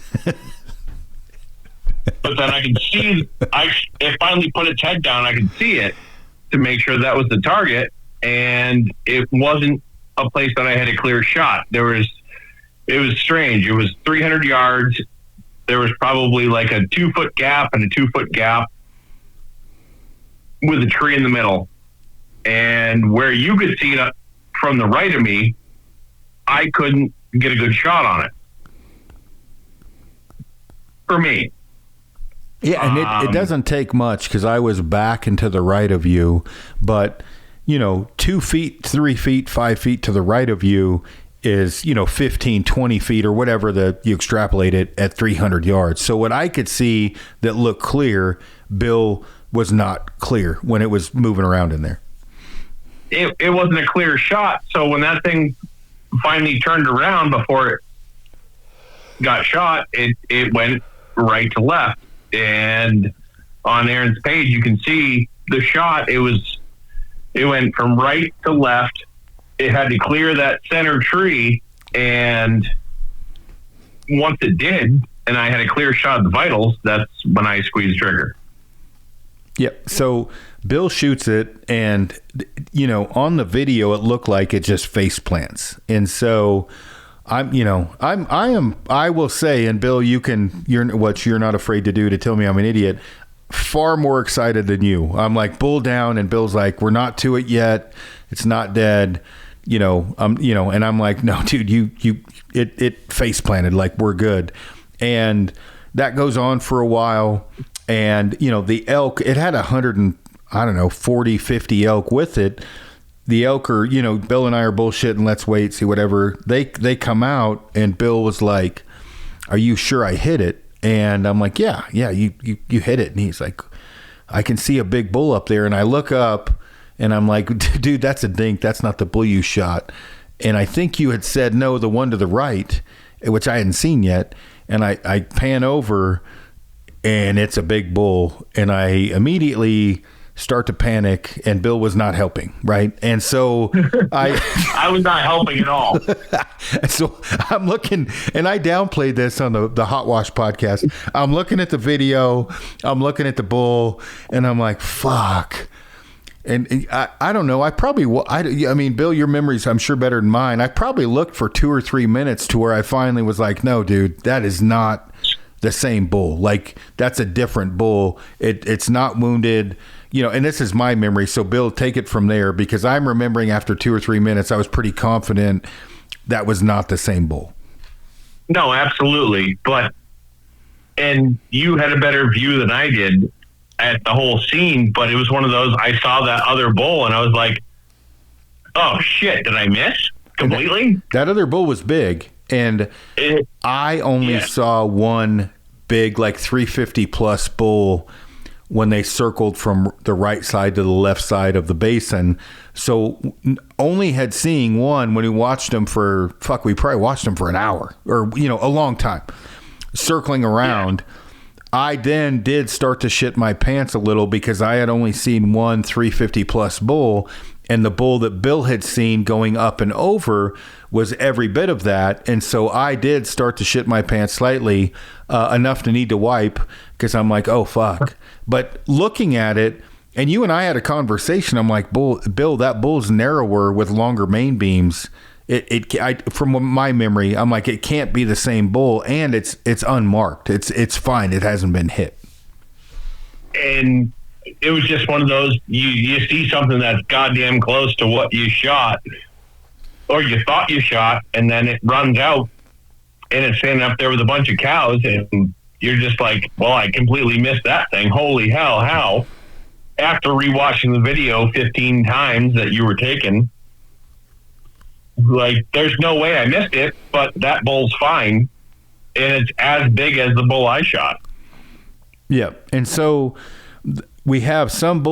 But then I could see, it finally put its head down. I could see it to make sure that was the target. And it wasn't a place that I had a clear shot. It was strange. It was 300 yards. There was probably like a 2-foot gap and a 2-foot gap with a tree in the middle. And where you could see it from the right of me, I couldn't get a good shot on it. For me. Yeah, and it doesn't take much, because I was back and to the right of you, but 2 feet, 3 feet, 5 feet to the right of you is 15, 20 feet or whatever you extrapolate it at 300 yards. So what I could see that looked clear, Bill was not clear when it was moving around in there. It wasn't a clear shot. So when that thing finally turned around before it got shot, it went right to left. And on Aron's page, you can see the shot. It went from right to left. It had to clear that center tree. And once it did, and I had a clear shot of the vitals, that's when I squeezed trigger. Yep. So Bill shoots it, and, on the video, it looked like it just face plants. And so I will say, and Bill, you're not afraid to do to tell me I'm an idiot, far more excited than you. I'm like, bull down, and Bill's like, we're not to it yet. It's not dead. And I'm like, no, dude, it face planted, like, we're good. And that goes on for a while. And, the elk, it had 40, 50 elk with it. The elk are, Bill and I are bullshitting, let's wait, see whatever. They come out, and Bill was like, are you sure I hit it? And I'm like, yeah, you hit it. And he's like, I can see a big bull up there. And I look up, and I'm like, dude, that's a dink. That's not the bull you shot. And I think you had said, no, the one to the right, which I hadn't seen yet. And I pan over, and it's a big bull. And I immediately start to panic, and Bill was not helping, right? And so I was not helping at all. So I'm looking, and I downplayed this on the Hot Wash podcast. I'm looking at the video, I'm looking at the bull, and I'm like, fuck. And I don't know. I mean, Bill, your memory's, I'm sure, better than mine. I probably looked for 2 or 3 minutes to where I finally was like, no, dude, that is not the same bull. Like, that's a different bull. It's not wounded. And this is my memory. So Bill, take it from there, because I'm remembering after 2 or 3 minutes, I was pretty confident that was not the same bull. No, absolutely. And you had a better view than I did at the whole scene, but it was one of those, I saw that other bull and I was like, oh shit, did I miss completely? That other bull was big. And I only saw one big, like 350 plus bull when they circled from the right side to the left side of the basin. So only had seeing one when we watched him we probably watched him for an hour or, a long time circling around. I then did start to shit my pants a little because I had only seen one 350 plus bull, and the bull that Bill had seen going up and over was every bit of that. And so I did start to shit my pants slightly, enough to need to wipe, because I'm like, oh, fuck. But looking at it, and you and I had a conversation, I'm like, Bill, that bull's narrower with longer main beams. From my memory, I'm like, it can't be the same bull, and it's unmarked. It's fine. It hasn't been hit. And it was just one of those, you see something that's goddamn close to what you shot, or you thought you shot, and then it runs out, and it's standing up there with a bunch of cows, and you're just like, well, I completely missed that thing. Holy hell, how? After rewatching the video 15 times that you were taking, like, there's no way I missed it, but that bull's fine, and it's as big as the bull I shot. Yeah, and so we have some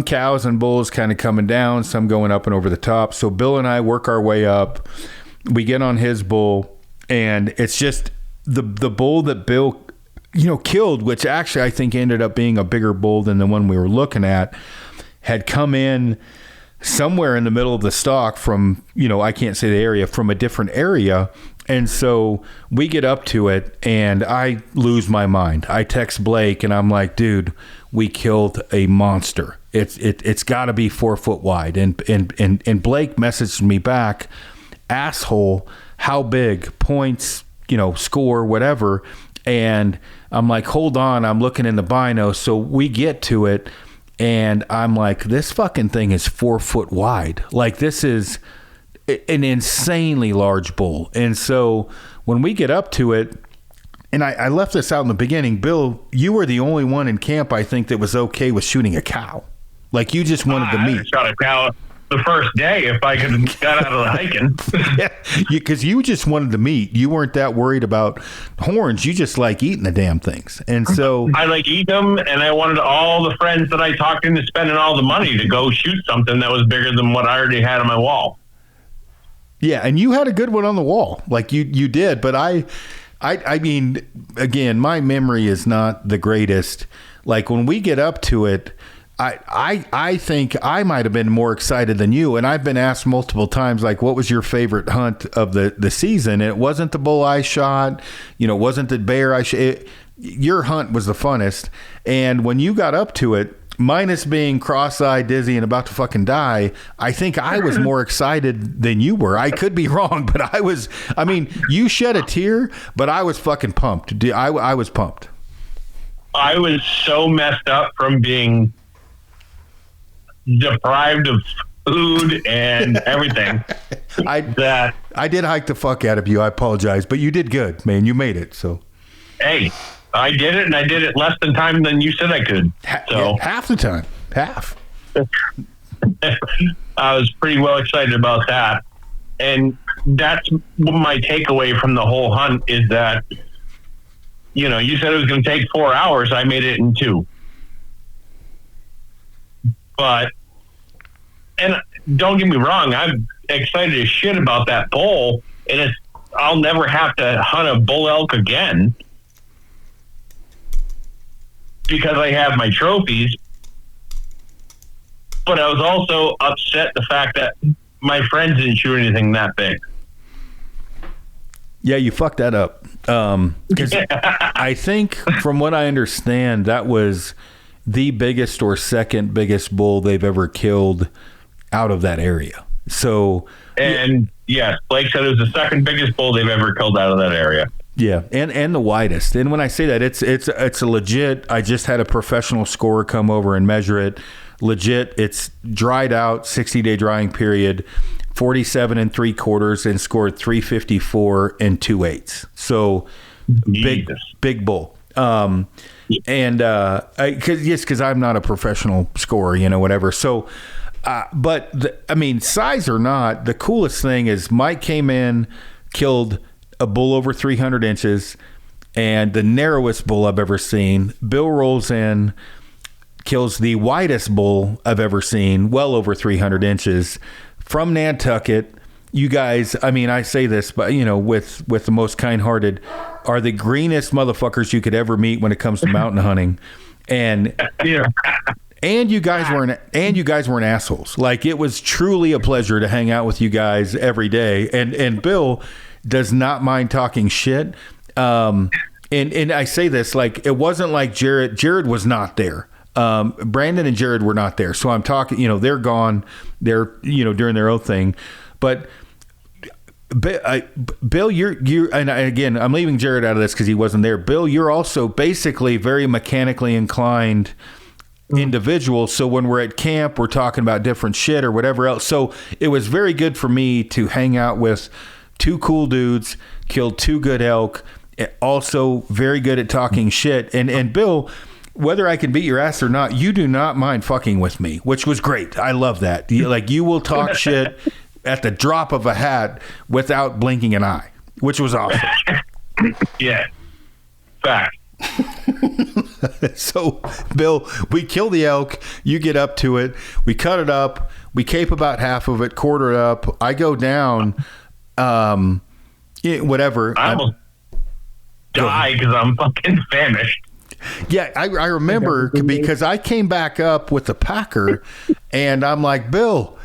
cows and bulls kind of coming down, some going up and over the top. So Bill and I work our way up. We get on his bull, and it's just the bull that Bill, killed, which actually I think ended up being a bigger bull than the one we were looking at, had come in somewhere in the middle of the stalk from, I can't say the area, from a different area. And so we get up to it, and I lose my mind. I text Blake, and I'm like, dude, we killed a monster. It's got to be 4 foot wide. And Blake messaged me back, asshole, how big, points, score, whatever. And I'm like, hold on, I'm looking in the bino. So we get to it, and I'm like, this fucking thing is 4 foot wide. Like, this is an insanely large bull. And so when we get up to it, and I left this out in the beginning, Bill, you were the only one in camp, I think, that was okay with shooting a cow. Like, you just wanted the meat. I shot a cow the first day if I could have got out of the hiking. Yeah, because you just wanted the meat. You weren't that worried about horns. You just like eating the damn things. And so I like eat them, and I wanted all the friends that I talked into spending all the money to go shoot something that was bigger than what I already had on my wall. Yeah, and you had a good one on the wall. Like, you did. But I mean, again, my memory is not the greatest. Like, when we get up to it, I think I might have been more excited than you. And I've been asked multiple times, like, what was your favorite hunt of the season? And it wasn't the bull I shot. It wasn't the bear I shot. Your hunt was the funnest. And when you got up to it, minus being cross-eyed, dizzy, and about to fucking die, I think I was more excited than you were. I could be wrong, but you shed a tear, but I was fucking pumped. I was pumped. I was so messed up from being deprived of food and everything. I did hike the fuck out of you. I apologize, but you did good, man. You made it. So, hey, I did it, and I did it less than time than you said I could. So half the time, half. I was pretty well excited about that, and that's my takeaway from the whole hunt is that, you said it was going to take 4 hours. I made it in 2. But, and don't get me wrong, I'm excited as shit about that bull, and I'll never have to hunt a bull elk again because I have my trophies. But I was also upset the fact that my friends didn't shoot anything that big. Yeah, you fucked that up. Because I think, from what I understand, that was the biggest or second biggest bull they've ever killed out of that area. So, and yes, Blake said it was the second biggest bull they've ever killed out of that area. Yeah, and the widest. And when I say that, it's a legit. I just had a professional scorer come over and measure it. Legit. It's dried out, 60-day drying period, 47 3/4, and scored 354 2/8. So big bull. And because I'm not a professional scorer, whatever. So, but size or not, the coolest thing is Mike came in, killed a bull over 300 inches, and the narrowest bull I've ever seen. Bill rolls in, kills the widest bull I've ever seen, well over 300 inches, from Nantucket, you guys, I mean, I say this, but with the most kind-hearted, are the greenest motherfuckers you could ever meet when it comes to mountain hunting. And Yeah. and you guys weren't assholes. Like, it was truly a pleasure to hang out with you guys every day. And Bill does not mind talking shit. And I say this, like, it wasn't like Jared was not there. Brandon and Jared were not there. So I'm talking, they're gone. They're, doing their own thing. But Bill, you're, and again, I'm leaving Jared out of this because he wasn't there. Bill, you're also basically very mechanically inclined individual. So when we're at camp, we're talking about different shit or whatever else. So it was very good for me to hang out with two cool dudes, killed two good elk, also very good at talking shit. And Bill, whether I can beat your ass or not, you do not mind fucking with me, which was great. I love that. You will talk shit at the drop of a hat without blinking an eye, which was awesome. Yeah. Fact. So, Bill, we kill the elk. You get up to it. We cut it up. We cape about half of it, quarter it up. I go down. Whatever. I almost die because I'm fucking famished. Yeah, I remember because I came back up with the packer, and I'm like, Bill,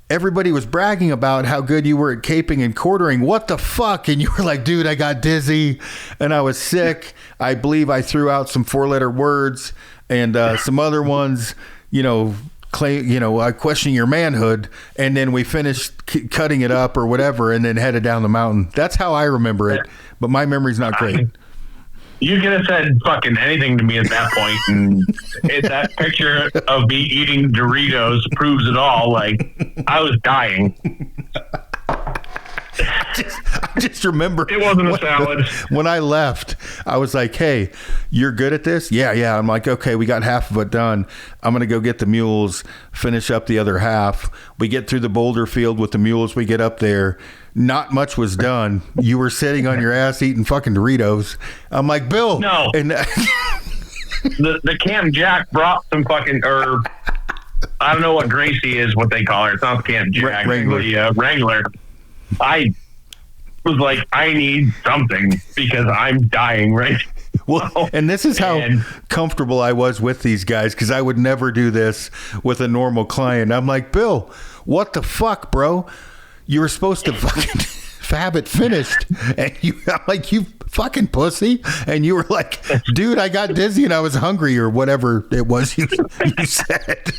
everybody was bragging about how good you were at caping and quartering. What the fuck? And you were like, dude, I got dizzy and I was sick. I believe I threw out some 4-letter words and some other ones, I question your manhood. And then we finished cutting it up or whatever and then headed down the mountain. That's how I remember it. But my memory's not great. You could have said fucking anything to me at that point, and that picture of me eating Doritos proves it all. Like, I was dying. I just remember It wasn't a salad. When I left, I was like, hey, you're good at this? Yeah. I'm like, okay, we got half of it done. I'm going to go get the mules, finish up the other half. We get through the boulder field with the mules. We get up there. Not much was done. You were sitting on your ass eating fucking Doritos. I'm like, Bill. No. And the Camp Jack brought some fucking, or I don't know what Gracie is, what they call her. It's not Camp Jack. Wrangler. The Wrangler. I was like, I need something because I'm dying right now. Well, and this is how comfortable I was with these guys, because I would never do this with a normal client. I'm like, Bill, what the fuck, bro? You were supposed to fucking have it finished. And I'm like, you fucking pussy. And you were like, dude, I got dizzy and I was hungry, or whatever it was you said.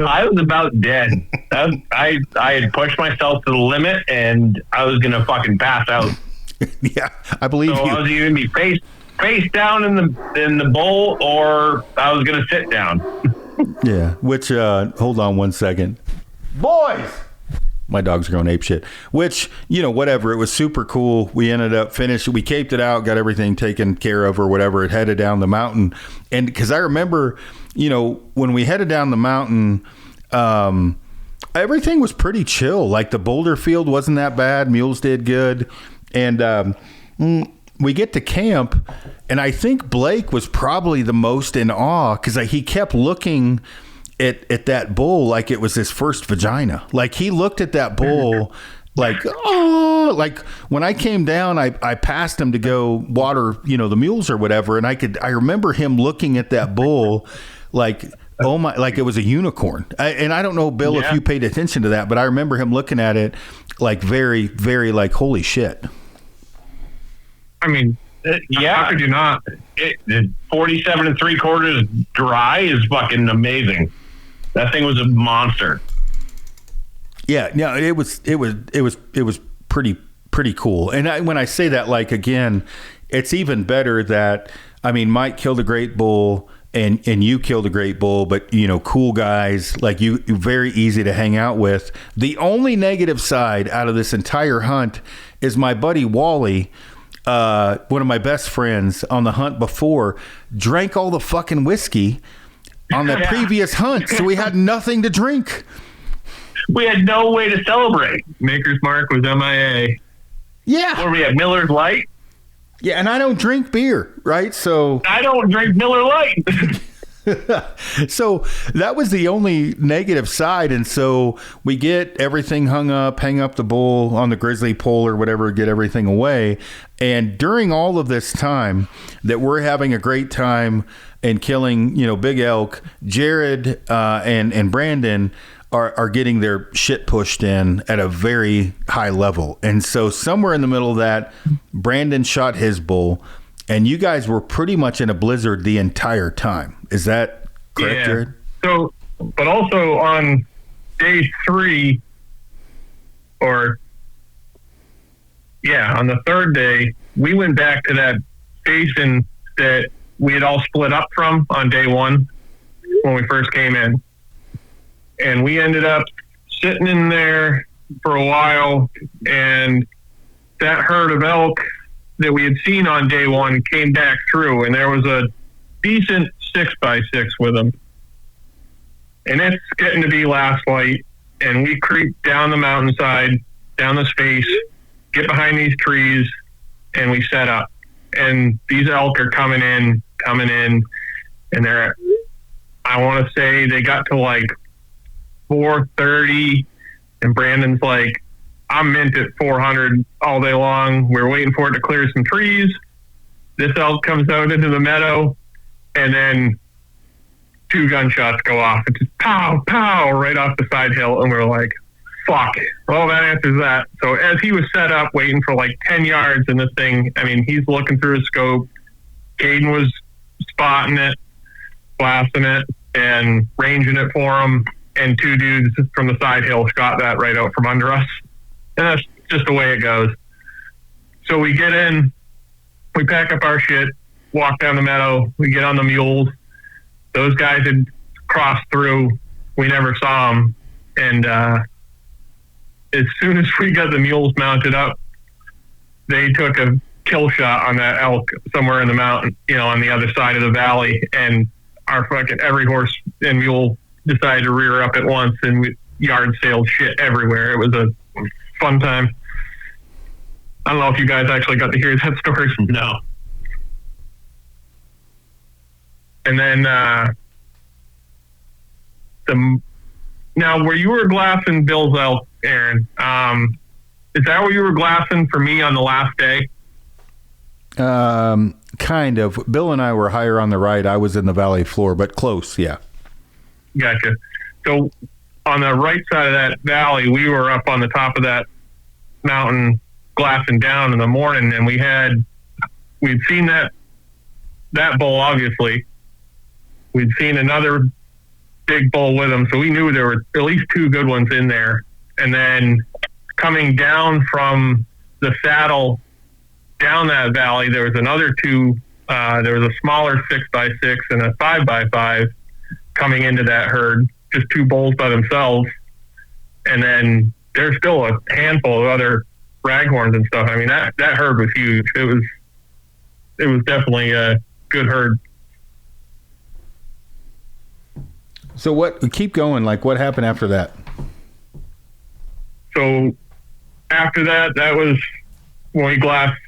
I was about dead. I had pushed myself to the limit, and I was gonna fucking pass out. Yeah, I believe so you. I was either gonna be face down in the bowl, or I was gonna sit down. Yeah. Which hold on one second, boys. My dog's going ape shit. Which, whatever. It was super cool. We ended up finishing. We caped it out, got everything taken care of or whatever. It headed down the mountain. And because I remember, when we headed down the mountain, everything was pretty chill. Like, the boulder field wasn't that bad. Mules did good. And we get to camp, and I think Blake was probably the most in awe because he kept looking at that bull like it was his first vagina. Like, he looked at that bull like, oh, like when I came down, I passed him to go water, the mules or whatever. And I remember him looking at that bull like, oh my, like it was a unicorn. And I don't know, Bill, if you paid attention to that, but I remember him looking at it like very, very like, holy shit. I mean, how could you not? 47 3/4 dry is fucking amazing. That thing was a monster. Yeah, no, it was pretty cool. And when I say that, like, again, it's even better that, I mean, Mike killed a great bull and you killed a great bull, but cool guys, like you, very easy to hang out with. The only negative side out of this entire hunt is my buddy Wally, one of my best friends on the hunt before, drank all the fucking whiskey on the previous hunt, so we had nothing to drink. We had no way to celebrate. Maker's Mark was MIA. Yeah. Or we had Miller's Light. Yeah, and I don't drink beer, right? So I don't drink Miller Lite. So that was the only negative side. And so we get everything hung up, hang up the bull on the grizzly pole or whatever, get everything away. And during all of this time that we're having a great time and killing, big elk, Jared and Brandon are getting their shit pushed in at a very high level. And so somewhere in the middle of that, Brandon shot his bull. And you guys were pretty much in a blizzard the entire time. Is that correct, Jared? So, but also on day 3, on the 3rd day, we went back to that station that we had all split up from on day 1 when we first came in. And we ended up sitting in there for a while, and that herd of elk that we had seen on day 1 came back through, and there was a decent 6x6 with them. And it's getting to be last light, and we creep down the mountainside, down the space, get behind these trees, and we set up. And these elk are coming in, and they're, I want to say they got to like 4:30, and Brandon's like, I'm mint at 400 all day long. We're waiting for it to clear some trees. This elk comes out into the meadow, and then 2 gunshots go off. It's just pow, pow, right off the side hill. And we're like, fuck. Well, that answers that. So as he was set up, waiting for like 10 yards in this thing, I mean, he's looking through his scope. Caden was spotting it, blasting it, and ranging it for him. And 2 dudes from the side hill shot that right out from under us. And that's just the way it goes. So we get in, we pack up our shit, walk down the meadow, we get on the mules. Those guys had crossed through. We never saw them. And as soon as we got the mules mounted up, they took a kill shot on that elk somewhere in the mountain, on the other side of the valley. And our fucking every horse and mule decided to rear up at once, and we yard sailed shit everywhere. It was a fun time. I don't know if you guys actually got to hear that story. No. And then now where you were glassing Bill's elk, Aaron, is that where you were glassing for me on the last day? Kind of. Bill and I were higher on the right. I was in the valley floor, but close, yeah. Gotcha. So on the right side of that valley, we were up on the top of that mountain glassing down in the morning, and we'd seen that bull, obviously. We'd seen another big bull with him, so we knew there were at least 2 good ones in there. And then coming down from the saddle down that valley, there was another 2. There was a smaller 6x6 and a 5x5 coming into that herd, just 2 bulls by themselves. And then there's still a handful of other raghorns and stuff. I mean, that herd was huge. It was definitely a good herd. So keep going, like what happened after that? So after that was when we glassed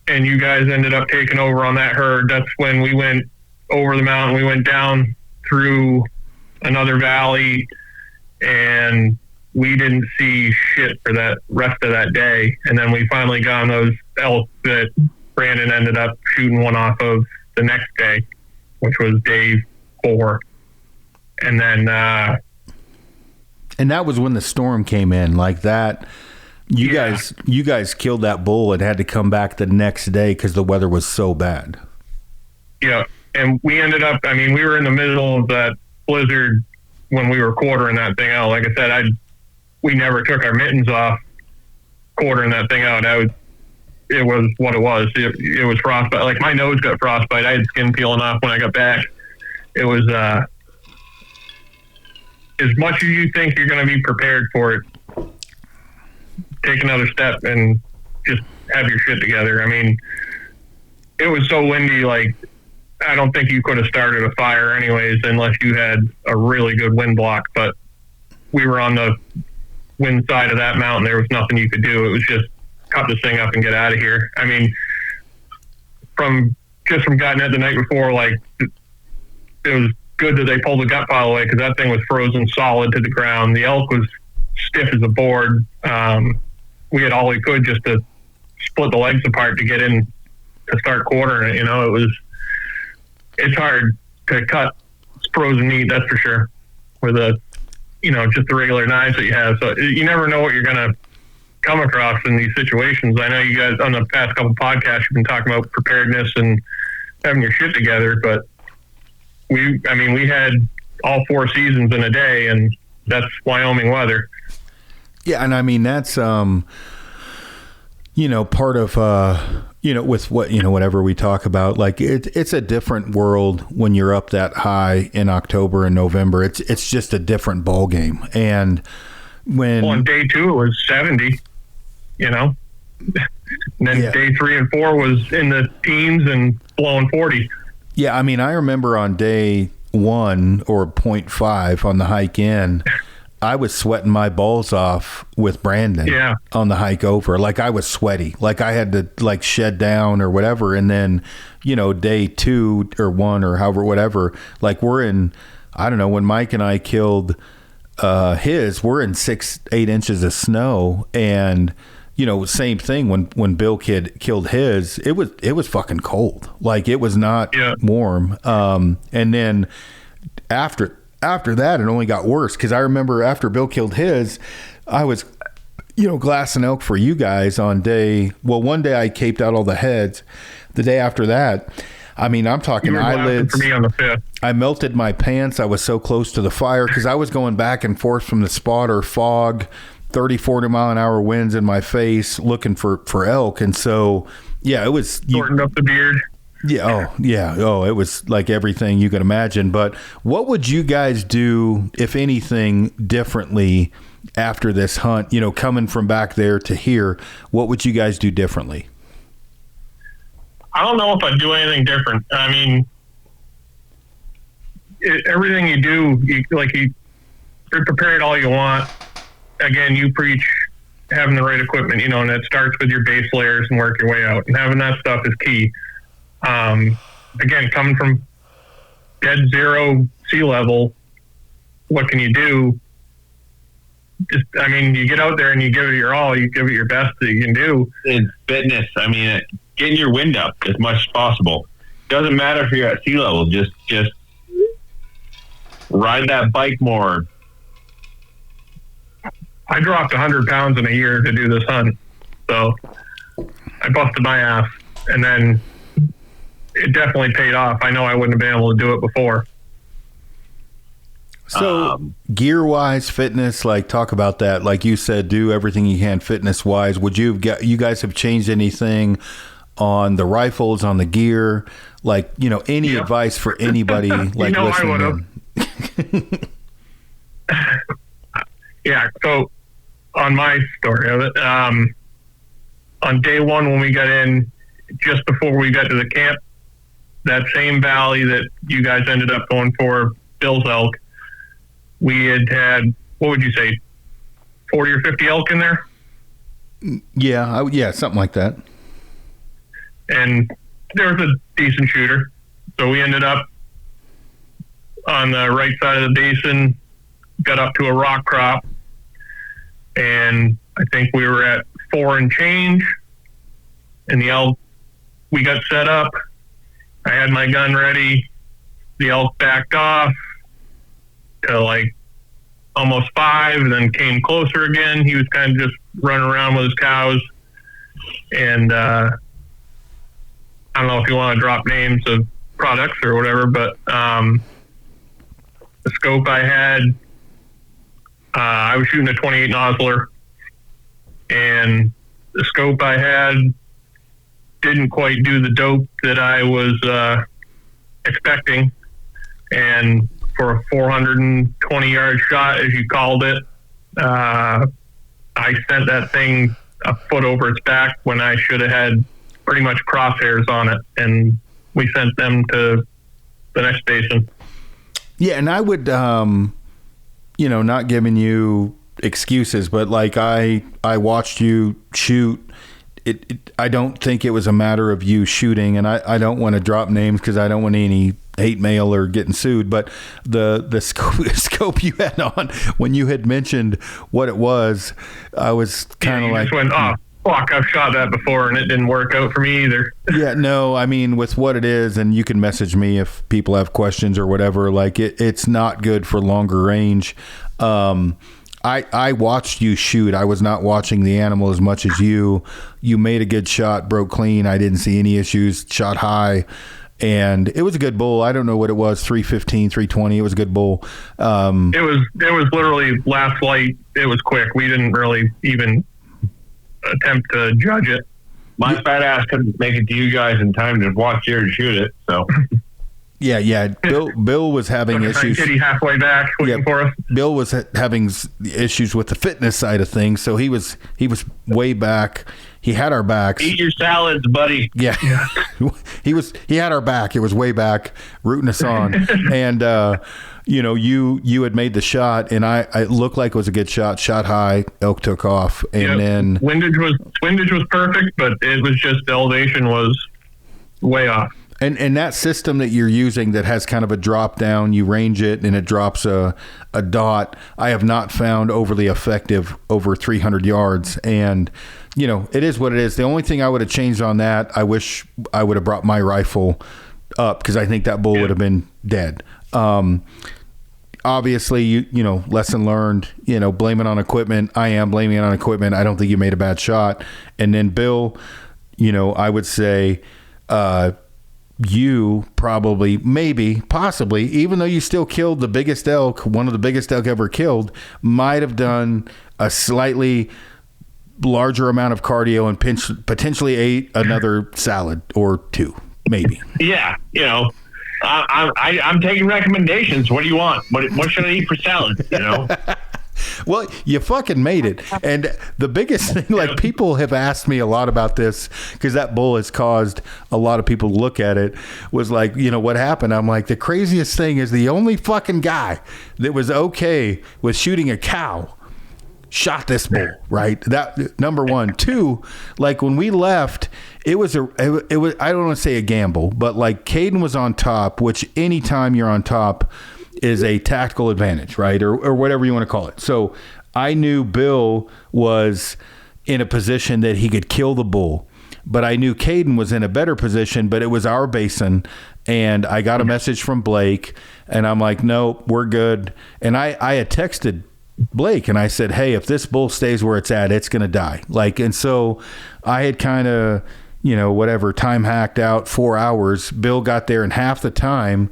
and you guys ended up taking over on that herd. That's when we went over the mountain. We went down through another valley, and we didn't see shit for that rest of that day. And then we finally got on those elk that Brandon ended up shooting one off of the next day, which was day 4. And then and that was when the storm came in, like that. You guys killed that bull and had to come back the next day because the weather was so bad. Yeah, and we ended up, I mean, we were in the middle of that blizzard when we were quartering that thing out. Like I said, we never took our mittens off quartering that thing out. It was what it was. It was frostbite. Like, my nose got frostbite. I had skin peeling off when I got back. It was as much as you think you're going to be prepared for it, take another step and just have your shit together. I mean, it was so windy, like, I don't think you could have started a fire anyways unless you had a really good wind block. But we were on the wind side of that mountain. There was nothing you could do. It was just cut this thing up and get out of here. I mean, from getting it the night before, like, was good that they pulled the gut pile away because that thing was frozen solid to the ground. The elk was stiff as a board. We had all we could just to split the legs apart to get in to start quartering it. It's hard to cut frozen meat, that's for sure, with just the regular knives that you have. So you never know what you're going to come across in these situations. I know you guys on the past couple podcasts, you've been talking about preparedness and having your shit together, but we had all 4 seasons in a day, and that's Wyoming weather. Yeah. And I mean, that's, part of, with what, whatever we talk about, like it's a different world when you're up that high in October and November. It's just a different ball game. And on day 2, it was 70, and then day 3 and 4 was in the teens and blowing 40. Yeah. I mean, I remember on day 1 or 0.5 on the hike in, I was sweating my balls off with Brandon on the hike over. Like I was sweaty, like I had to like shed down or whatever. And then, day 2 or 1 or however, whatever, like we're in, I don't know, when Mike and I killed we're in 6-8 inches of snow. And, same thing when Bill killed his, it was fucking cold. Like it was not warm. And then after that, it only got worse because I remember after Bill killed his, I was, glassing elk for you guys on one day I caped out all the heads. The day after that, I mean, I'm talking eyelids. For me on the 5th. I melted my pants. I was so close to the fire because I was going back and forth from the spotter, fog, 30, 40 mile an hour winds in my face looking for elk. And so, it was shortened up the beard. Yeah. Oh, yeah. Oh, it was like everything you could imagine. But what would you guys do, if anything, differently after this hunt? Coming from back there to here, what would you guys do differently? I don't know if I'd do anything different. I mean, everything you do, you're prepared all you want. Again, you preach having the right equipment, and it starts with your base layers and work your way out. And having that stuff is key. Again, coming from dead zero sea level, what can you do? You get out there and you give it your all, you give it your best that you can do. In fitness, getting your wind up as much as possible. Doesn't matter if you're at sea level, just ride that bike more. I dropped 100 pounds in a year to do this hunt. So I busted my ass, and then it definitely paid off. I know I wouldn't have been able to do it before. So gear wise, fitness, like talk about that. Like you said, do everything you can fitness wise. Would you guys have changed anything on the rifles, on the gear? Like, any advice for anybody like listening in? Yeah. So on my story of it, on day 1, when we got in, just before we got to the camp, that same valley that you guys ended up going for Bill's elk, we had, what would you say, 40 or 50 elk in there? Yeah, something like that. And there was a decent shooter. So we ended up on the right side of the basin, got up to a rock crop, and I think we were at 4 and change, and the elk, we got set up. I had my gun ready. The elk backed off to like almost 5, and then came closer again. He was kind of just running around with his cows. And I don't know if you want to drop names of products or whatever, but the scope I had, I was shooting a 28 Nosler, and the scope I had didn't quite do the dope that I was expecting. And for a 420 yard shot, as you called it, I sent that thing a foot over its back when I should have had pretty much crosshairs on it, and we sent them to the next basin. Yeah, and I would, not giving you excuses, but like I watched you shoot. I don't think it was a matter of you shooting, and I don't want to drop names because I don't want any hate mail or getting sued, but the scope you had on when you had mentioned what it was, I was kind of like, just went, oh, fuck, I've shot that before and it didn't work out for me either. Yeah, no, I mean, with what it is, and you can message me if people have questions or whatever, like it's not good for longer range. I watched you shoot. I was not watching the animal as much as you. You made a good shot, broke clean. I didn't see any issues, shot high. And it was a good bull. I don't know what it was, 315, 320. It was a good bull. It was literally last flight. It was quick. We didn't really even attempt to judge it. My fat ass couldn't make it to you guys in time to watch Jared shoot it. So yeah. Bill was having issues. Kitty halfway back waiting for us. Bill was having issues with the fitness side of things, so he was way back. He had our backs. Eat your salads, buddy. Yeah. He had our back. It was way back, rooting us on. And you had made the shot, and it looked like it was a good shot. Shot high, elk took off, and then windage was perfect, but it was just the elevation was way off. And that system that you're using that has kind of a drop down, you range it and it drops a dot, I have not found overly effective over 300 yards. And, it is what it is. The only thing I would have changed on that, I wish I would have brought my rifle up, because I think that bull would have been dead. Obviously, you lesson learned, blame it on equipment. I am blaming it on equipment. I don't think you made a bad shot. And then Bill, I would say, you probably, maybe, possibly, even though you still killed the biggest elk, one of the biggest elk ever killed, might have done a slightly larger amount of cardio and potentially ate another salad or two, maybe. Yeah, I'm taking recommendations. What do you want? What should I eat for salad? Well, you fucking made it. And the biggest thing, like, people have asked me a lot about this, because that bull has caused a lot of people to look at it, was like, what happened? I'm like, the craziest thing is the only fucking guy that was okay with shooting a cow shot this bull, right? That, number one. Two, like, when we left, it was I don't want to say a gamble, but like, Caden was on top, which anytime you're on top is a tactical advantage, right? Or whatever you want to call it. So I knew Bill was in a position that he could kill the bull, but I knew Caden was in a better position, but it was our basin. And I got a message from Blake, and I'm like, no, we're good. And I had texted Blake and I said, hey, if this bull stays where it's at, it's going to die. Like, and so I had kind of, whatever, time hacked out 4 hours. Bill got there in half the time,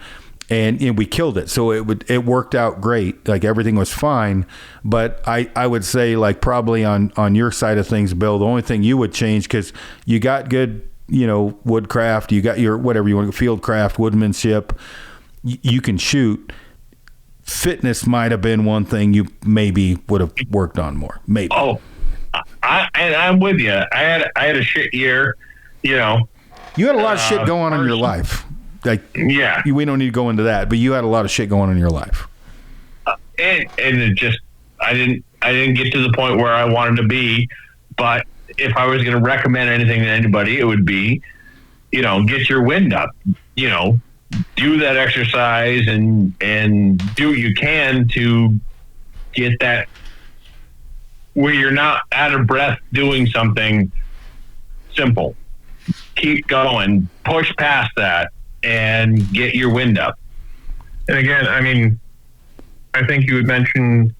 and we killed it. So it worked out great. Like, everything was fine. But I would say, like, probably on your side of things, Bill, the only thing you would change, because you got good, woodcraft, you got your, whatever you want, fieldcraft, woodmanship, you can shoot. Fitness might have been one thing you maybe would have worked on more. Maybe. Oh, I'm with you. I had a shit year, You had a lot of shit going on in your life. Like, yeah, we don't need to go into that, but you had a lot of shit going on in your life. And it just, I didn't get to the point where I wanted to be. But if I was going to recommend anything to anybody, it would be, get your wind up, do that exercise and do what you can to get that where you're not out of breath doing something simple. Keep going, push past that, and get your wind up. And again, I mean, I think you had mentioned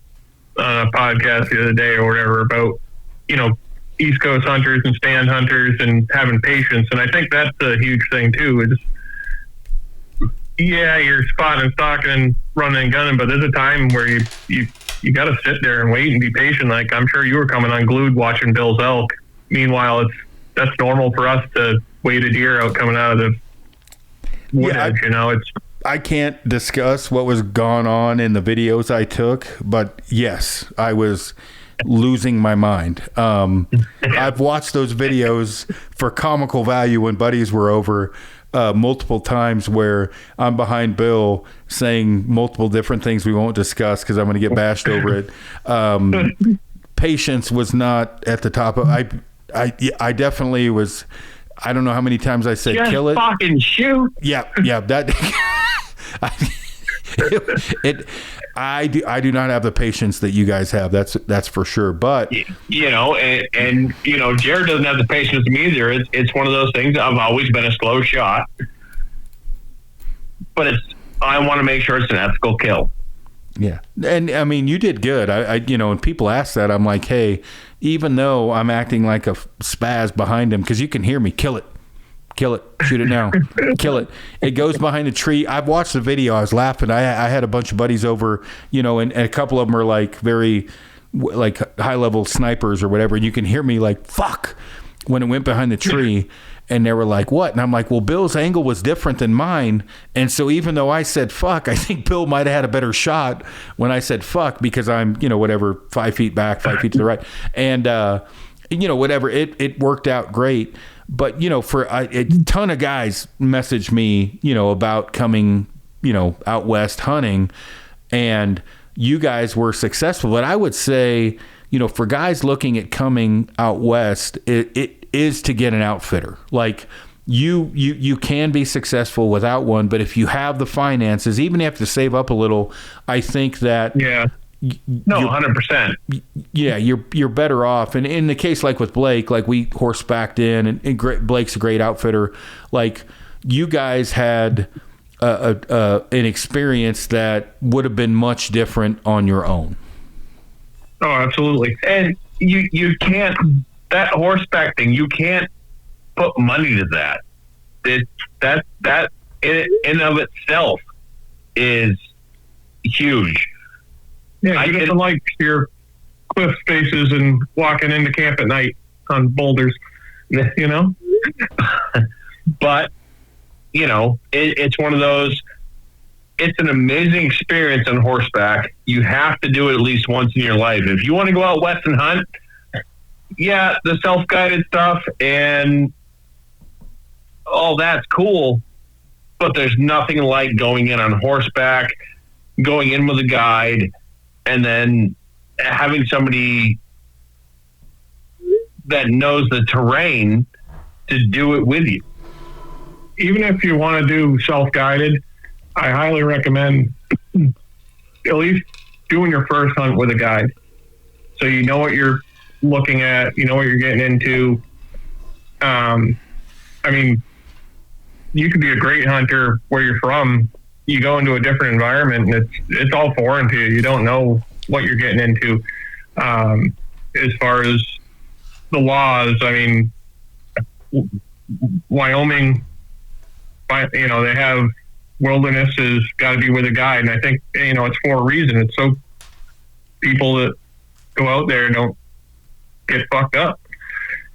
on a podcast the other day or whatever about, East Coast hunters and stand hunters and having patience. And I think that's a huge thing too, is, yeah, you're spotting and stalking and running and gunning, but there's a time where you got to sit there and wait and be patient. Like, I'm sure you were coming unglued watching Bill's elk. Meanwhile, that's normal for us to wait a deer out coming out of the woodedge. I can't discuss what was going on in the videos I took, but yes, I was losing my mind. I've watched those videos for comical value when buddies were over multiple times, where I'm behind Bill saying multiple different things we won't discuss because I'm going to get bashed over it. Patience was not at the top of. I definitely was. I don't know how many times I said just kill it. Fucking shoot. Yeah, that. I do not have the patience that you guys have. That's for sure. But and Jared doesn't have the patience with me either. It's one of those things. I've always been a slow shot, but I want to make sure it's an ethical kill. Yeah. And I mean, you did good. I when people ask that, I'm like, hey, even though I'm acting like a spaz behind him, because you can hear me, kill it, shoot it now, kill it. It goes behind a tree. I've watched the video. I was laughing. I had a bunch of buddies over, and a couple of them are like very like high level snipers or whatever. And you can hear me like, fuck, when it went behind the tree. And they were like, what? And I'm like, well, Bill's angle was different than mine. And so even though I said fuck, I think Bill might have had a better shot when I said fuck, because I'm, 5 feet back, 5 feet to the right. And, whatever, it worked out great. But, for a ton of guys messaged me, about coming, out west hunting, and you guys were successful. But I would say, for guys looking at coming out west, it is to get an outfitter. Like you can be successful without one, but if you have the finances, even if you have to save up a little, I think that 100%. Yeah, you're better off. And in the case like with Blake, like we horsebacked in, and Blake's a great outfitter. Like you guys had an experience that would have been much different on your own. Oh, absolutely. And you can't, that horseback thing, you can't put money to that. That in and of itself is huge. Yeah, you get to like your cliff spaces and walking into camp at night on boulders, But, it's one of those, it's an amazing experience on horseback. You have to do it at least once in your life. If you want to go out west and hunt, yeah, the self-guided stuff and all that's cool, but there's nothing like going in on horseback, going in with a guide, and then having somebody that knows the terrain to do it with you. Even if you want to do self-guided, I highly recommend at least doing your first hunt with a guide. So you know what you're looking at, you know what you're getting into. You could be a great hunter where you're from. You go into a different environment and it's all foreign to you. You don't know what you're getting into. As far as the laws, Wyoming, they have wilderness has got to be with a guide. And I think, it's for a reason. It's so people that go out there don't get fucked up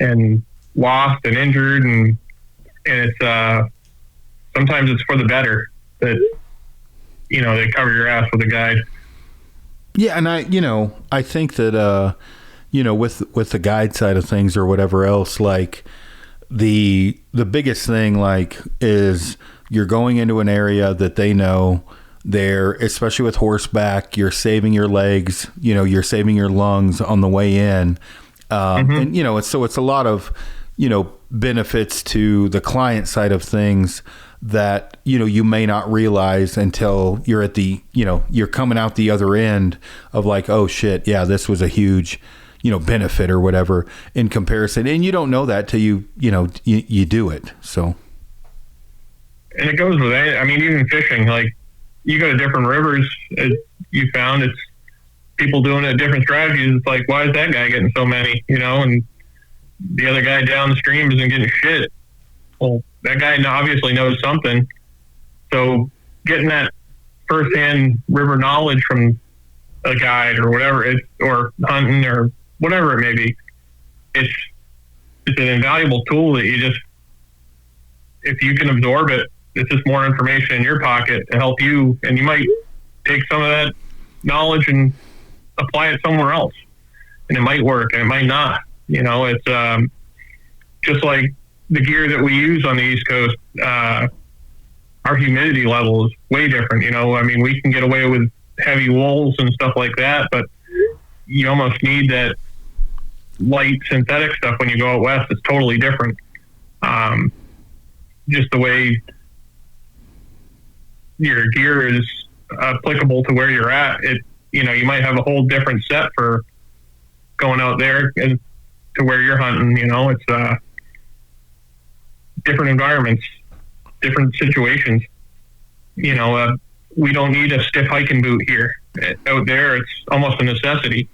and lost and injured. And it's, sometimes it's for the better that, they cover your ass with a guide. Yeah. And I think that, with the guide side of things or whatever else, like the biggest thing, like, is you're going into an area that they know there, especially with horseback, you're saving your legs, you're saving your lungs on the way in. And, it's a lot of, benefits to the client side of things that, you may not realize until you're at the, you're coming out the other end of like, oh shit, yeah, this was a huge, benefit or whatever in comparison. And you don't know that till you do it. So. And it goes with that. Even fishing, like you go to different rivers, you found it's people doing it different strategies. It's like, why is that guy getting so many, and the other guy down the stream isn't getting shit. Well, that guy obviously knows something. So getting that firsthand river knowledge from a guide or whatever, or hunting or whatever it may be, it's an invaluable tool that if you can absorb it, it's just more information in your pocket to help you. And you might take some of that knowledge and apply it somewhere else, and it might work and it might not. It's just like the gear that we use on the East Coast. Our humidity level is way different. We can get away with heavy wools and stuff like that, but you almost need that light synthetic stuff when you go out west. It's totally different. Just the way your gear is applicable to where you're at. You might have a whole different set for going out there and to where you're hunting. It's different environments, different situations. We don't need a stiff hiking boot here. Out there, it's almost a necessity.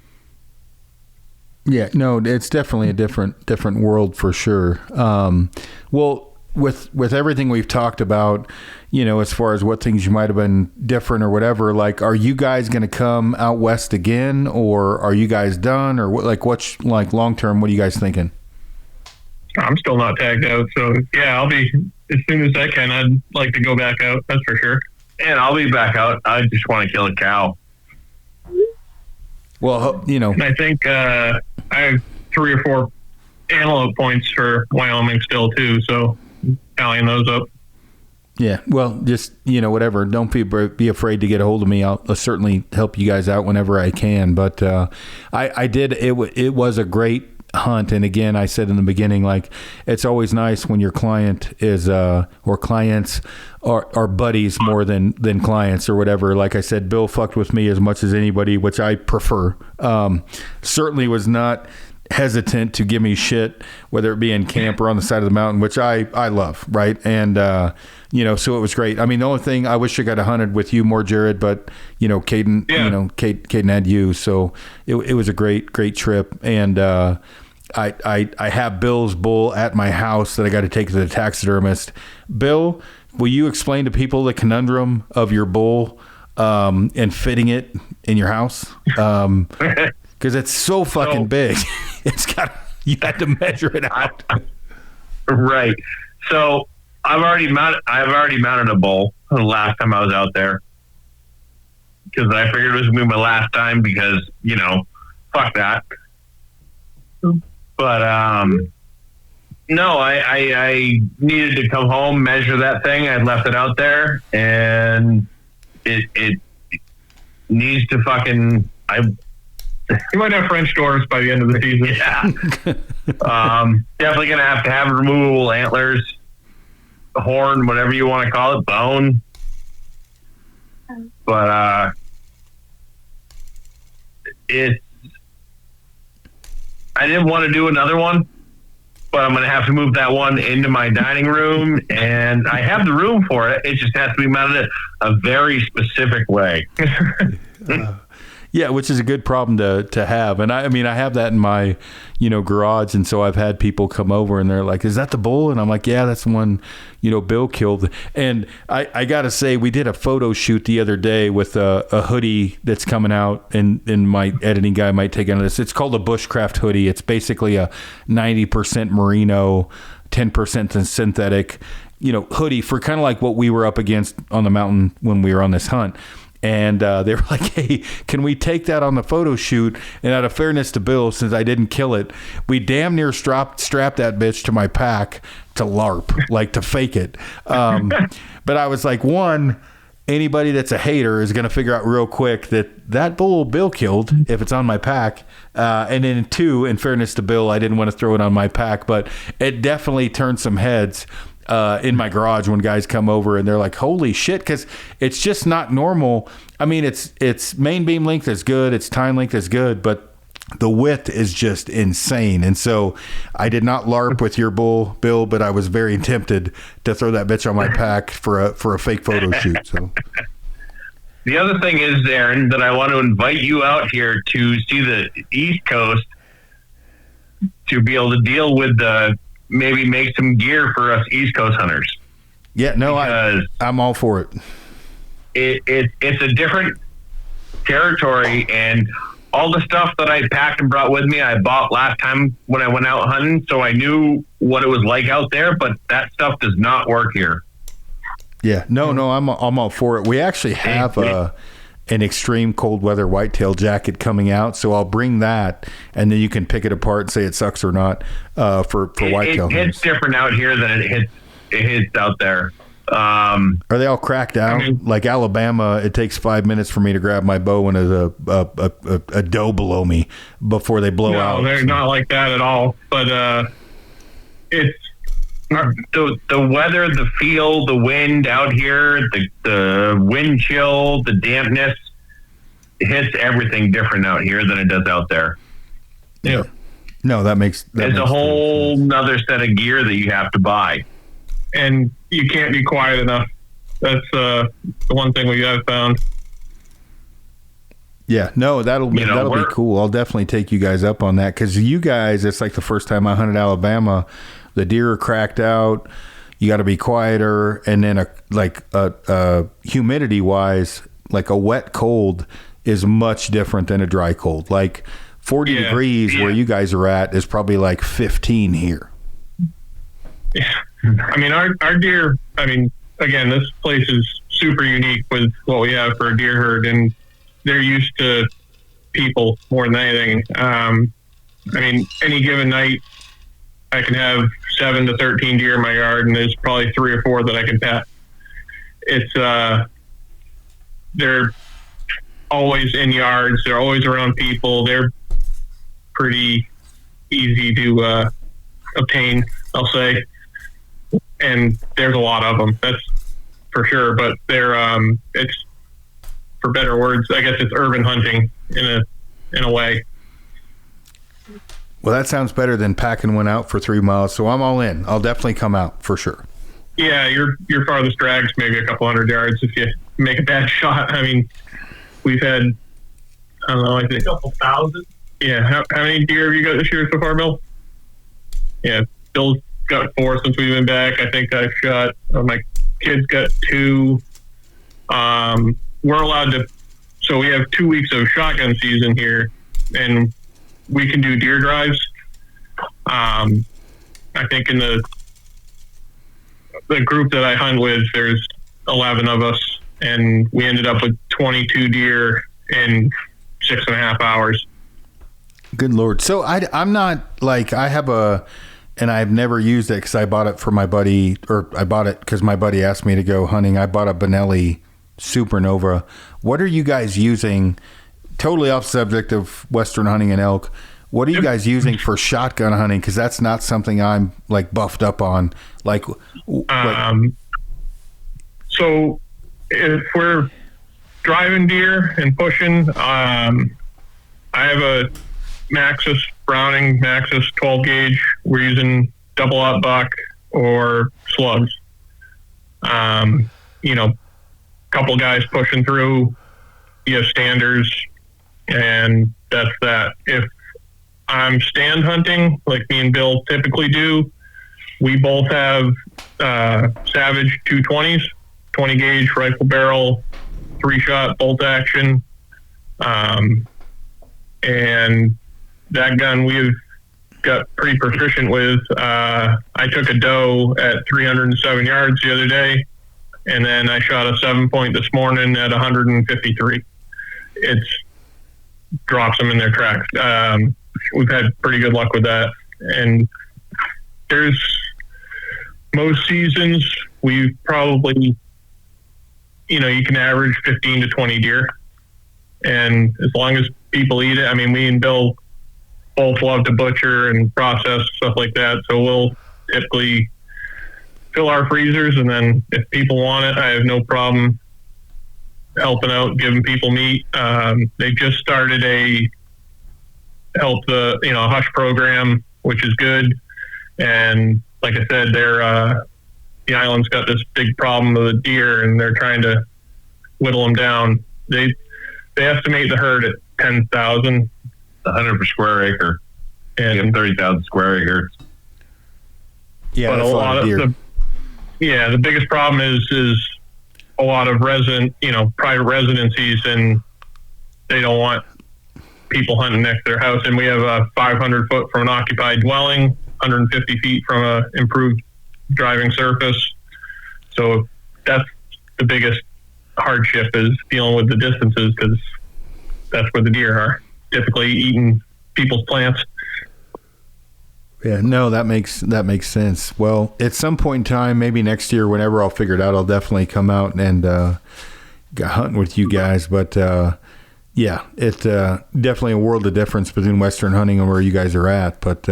Yeah, no, it's definitely a different world for sure. Well, with everything we've talked about, as far as what things you might have been different or whatever, like, are you guys going to come out west again, or are you guys done, or what's long term? What are you guys thinking? I'm still not tagged out, so yeah, I'll be as soon as I can. I'd like to go back out. That's for sure. And I'll be back out. I just want to kill a cow. Well, And I think I have 3 or 4 antelope points for Wyoming still too, so tallying those up. Yeah, well, just whatever. Don't be afraid to get a hold of me. I'll certainly help you guys out whenever I can. But I did. It was a great hunt, and again, I said in the beginning, it's always nice when your client is or clients are buddies more than clients or whatever. Like I said, Bill fucked with me as much as anybody, which I prefer. Certainly was not hesitant to give me shit, whether it be in camp or on the side of the mountain, which I love, right? And so it was great. I mean, the only thing I wish I got hunted with you more, Jared, but Caden, Caden had you, so it was a great trip. And I have Bill's bull at my house that I got to take to the taxidermist. Bill, will you explain to people the conundrum of your bull and fitting it in your house? Because it's so fucking big. You had to measure it out. Right. So I've already mounted a bull the last time I was out there, because I figured it was gonna be my last time, because fuck that. But no, I needed to come home, measure that thing. I'd left it out there, and it needs to fucking. You might have French doors by the end of the season. Yeah. Definitely gonna have to have removable antlers, horn, whatever you want to call it, bone. But I didn't want to do another one, but I'm gonna have to move that one into my dining room, and I have the room for it. It just has to be mounted a very specific way. Yeah, which is a good problem to have. And I mean, I have that in my, garage. And so I've had people come over and they're like, is that the bull? And I'm like, yeah, that's the one, Bill killed. And I got to say, we did a photo shoot the other day with a hoodie that's coming out, and my editing guy might take into this. It's called a bushcraft hoodie. It's basically a 90% merino, 10% synthetic, hoodie for kind of like what we were up against on the mountain when we were on this hunt. And they were like, hey, can we take that on the photo shoot? And out of fairness to Bill, since I didn't kill it, we damn near strapped that bitch to my pack to LARP, like to fake it. But I was like, one, anybody that's a hater is going to figure out real quick that bull Bill killed if it's on my pack. And then two, in fairness to Bill, I didn't want to throw it on my pack, but it definitely turned some heads in my garage when guys come over and they're like, holy shit, because it's just not normal. I mean, it's main beam length is good, its tine length is good, but the width is just insane. And so I did not LARP with your bull, Bill, but I was very tempted to throw that bitch on my pack for a fake photo shoot. So the other thing is, Aaron, that I want to invite you out here to see the East Coast, to be able to deal with maybe make some gear for us East Coast hunters. Yeah, no, I'm all for it. It's a different territory, and all the stuff that I packed and brought with me, I bought last time when I went out hunting, so I knew what it was like out there, but that stuff does not work here. Yeah, no, I'm all for it. We actually have an extreme cold weather whitetail jacket coming out, so I'll bring that, and then you can pick it apart and say it sucks or not for whitetail. It's different out here than it hits out there. Are they all cracked out? I mean, like Alabama, it takes 5 minutes for me to grab my bow when there's a doe below me before they blow out. No, they're not like that at all. But The weather, the feel, the wind out here, the wind chill, the dampness hits everything different out here than it does out there. Yeah. No, that makes it's a whole nother set of gear that you have to buy. And you can't be quiet enough. That's the one thing we have found. Yeah, no, that'll be cool. I'll definitely take you guys up on that, because you guys, it's like the first time I hunted Alabama, the deer are cracked out. You got to be quieter, and then humidity wise, like a wet cold is much different than a dry cold. Like 40 degrees where you guys are at is probably like 15 here. Yeah, I mean our deer. I mean, again, this place is super unique with what we have for a deer herd, and they're used to people more than anything. I mean, any given night, I can have 7 to 13 deer in my yard, and there's probably 3 or 4 that I can pet. It's they're always in yards. They're always around people. They're pretty easy to obtain, I'll say. And there's a lot of them. That's for sure. But they're it's, for better words, I guess it's urban hunting in a way. Well, that sounds better than packing one out for 3 miles. So I'm all in. I'll definitely come out for sure. Yeah, your farthest drag's maybe a couple hundred yards if you make a bad shot. I mean, we've had, I don't know, I think a couple thousand. Yeah, how many deer have you got this year so far, Bill? Yeah, Bill's got 4 since we've been back. I think I've shot, my kids got 2. We're allowed to, so we have 2 weeks of shotgun season here, and we can do deer drives. I think in the group that I hunt with, there's 11 of us, and we ended up with 22 deer in 6.5 hours. Good Lord. So I'm not like, I have and I've never used it because I bought it for my buddy, or I bought it because my buddy asked me to go hunting. I bought a Benelli Supernova. What are you guys using? Totally off subject of Western hunting and elk. What are you guys using for shotgun hunting? Because that's not something I'm like buffed up on. Like, so if we're driving deer and pushing, I have a Maxus Browning Maxus 12 gauge. We're using double aught buck or slugs. Couple guys pushing through. You have standers, and that's that. If I'm stand hunting, like me and Bill typically do, we both have Savage 220s, 20 gauge rifle barrel, 3-shot bolt action, and that gun we've got pretty proficient with. I took a doe at 307 yards the other day, and then I shot a 7-point this morning at 153. It's drops them in their tracks. We've had pretty good luck with that. And there's most seasons we've probably, you can average 15 to 20 deer. And as long as people eat it, I mean, me and Bill both love to butcher and process stuff like that. So we'll typically fill our freezers, and then if people want it, I have no problem helping out, giving people meat. They just started a hush program, which is good. And like I said, the island's got this big problem with the deer, and they're trying to whittle them down. They estimate the herd at 10,000. 100 per square acre. And you have 30,000 square acres. Yeah, but that's a lot of deer. The biggest problem is a lot of private residencies, and they don't want people hunting next to their house. And we have a 500 foot from an occupied dwelling, 150 feet from a improved driving surface. So that's the biggest hardship, is dealing with the distances, because that's where the deer are typically eating people's plants. Yeah, no, that makes sense. Well, at some point in time, maybe next year, whenever I'll figure it out, I'll definitely come out and go hunting with you guys. But it definitely a world of difference between Western hunting and where you guys are at. But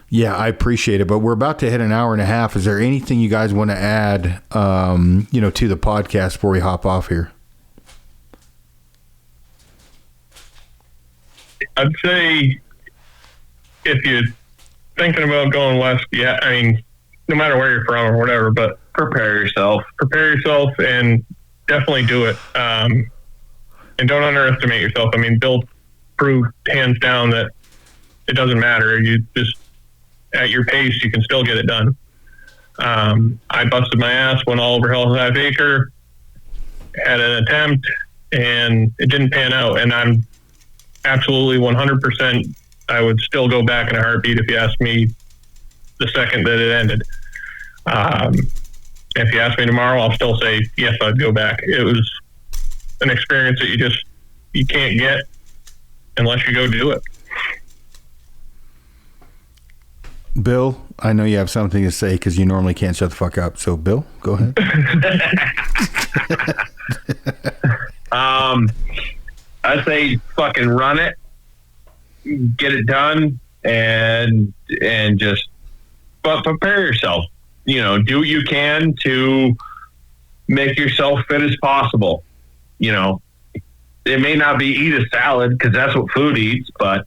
Yeah, I appreciate it, but we're about to hit an hour and a half. Is there anything you guys want to add, to the podcast before we hop off here? I'd say if you're thinking about going west, no matter where you're from or whatever, but prepare yourself and definitely do it. And don't underestimate yourself. Bill proved hands down that it doesn't matter. You just, at your pace, you can still get it done. I busted my ass, went all over Hell's Half Acre, had an attempt, and it didn't pan out. And I'm absolutely 100%, I would still go back in a heartbeat if you asked me the second that it ended. If you ask me tomorrow, I'll still say, yes, I'd go back. It was an experience that you can't get unless you go do it. Bill, I know you have something to say because you normally can't shut the fuck up. So, Bill, go ahead. I say fucking run it, get it done, and but prepare yourself. Do what you can to make yourself fit as possible. It may not be eat a salad because that's what food eats, but.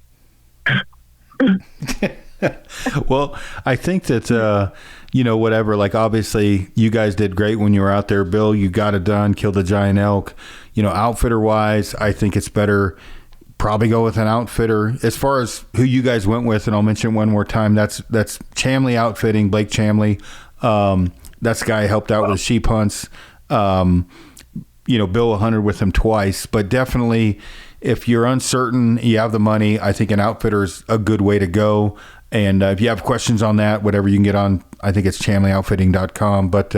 Well, I think that, whatever, like obviously you guys did great when you were out there. Bill, you got it done, killed a giant elk. Outfitter wise, I think it's better probably go with an outfitter. As far as who you guys went with, and I'll mention one more time, that's Chamley Outfitting, Blake Chamley. That's the guy who helped out with sheep hunts. Bill hunted with him twice, but definitely if you're uncertain, you have the money, I think an outfitter is a good way to go. And if you have questions on that, whatever, you can get on, I think it's chamleyoutfitting.com. But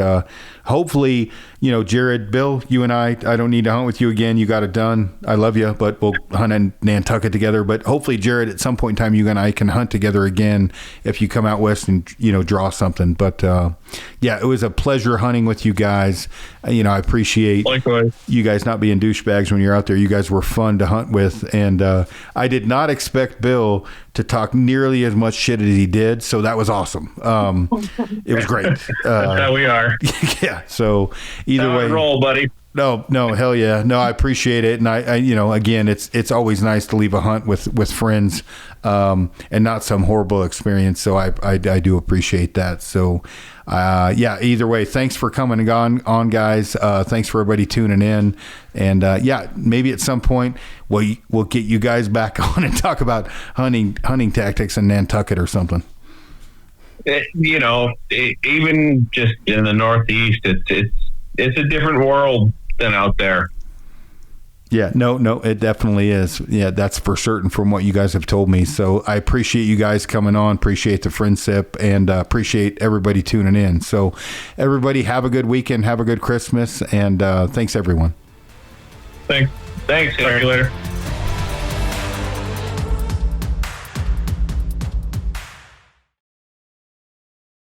hopefully, Jared, Bill, you and I don't need to hunt with you again. You got it done. I love you, but we'll hunt in Nantucket together. But hopefully, Jared, at some point in time, you and I can hunt together again if you come out west and, draw something. But it was a pleasure hunting with you guys. I appreciate Likewise. You guys not being douchebags when you're out there. You guys were fun to hunt with. And I did not expect Bill to talk nearly as much shit as he did. So that was awesome. It was great. That's how we are. Yeah. So either way, roll, buddy. No, hell yeah. No, I appreciate it. And I again, it's always nice to leave a hunt with friends, and not some horrible experience. So I do appreciate that. So, either way, thanks for coming on guys. Thanks for everybody tuning in. And, maybe at some point we'll get you guys back on and talk about hunting tactics in Nantucket or something. Even just in the Northeast, it's a different world than out there. Yeah, no, it definitely is. Yeah, that's for certain from what you guys have told me. So I appreciate you guys coming on, appreciate the friendship, and appreciate everybody tuning in. So everybody have a good weekend, have a good Christmas, and thanks everyone. Thanks. Talk to you later.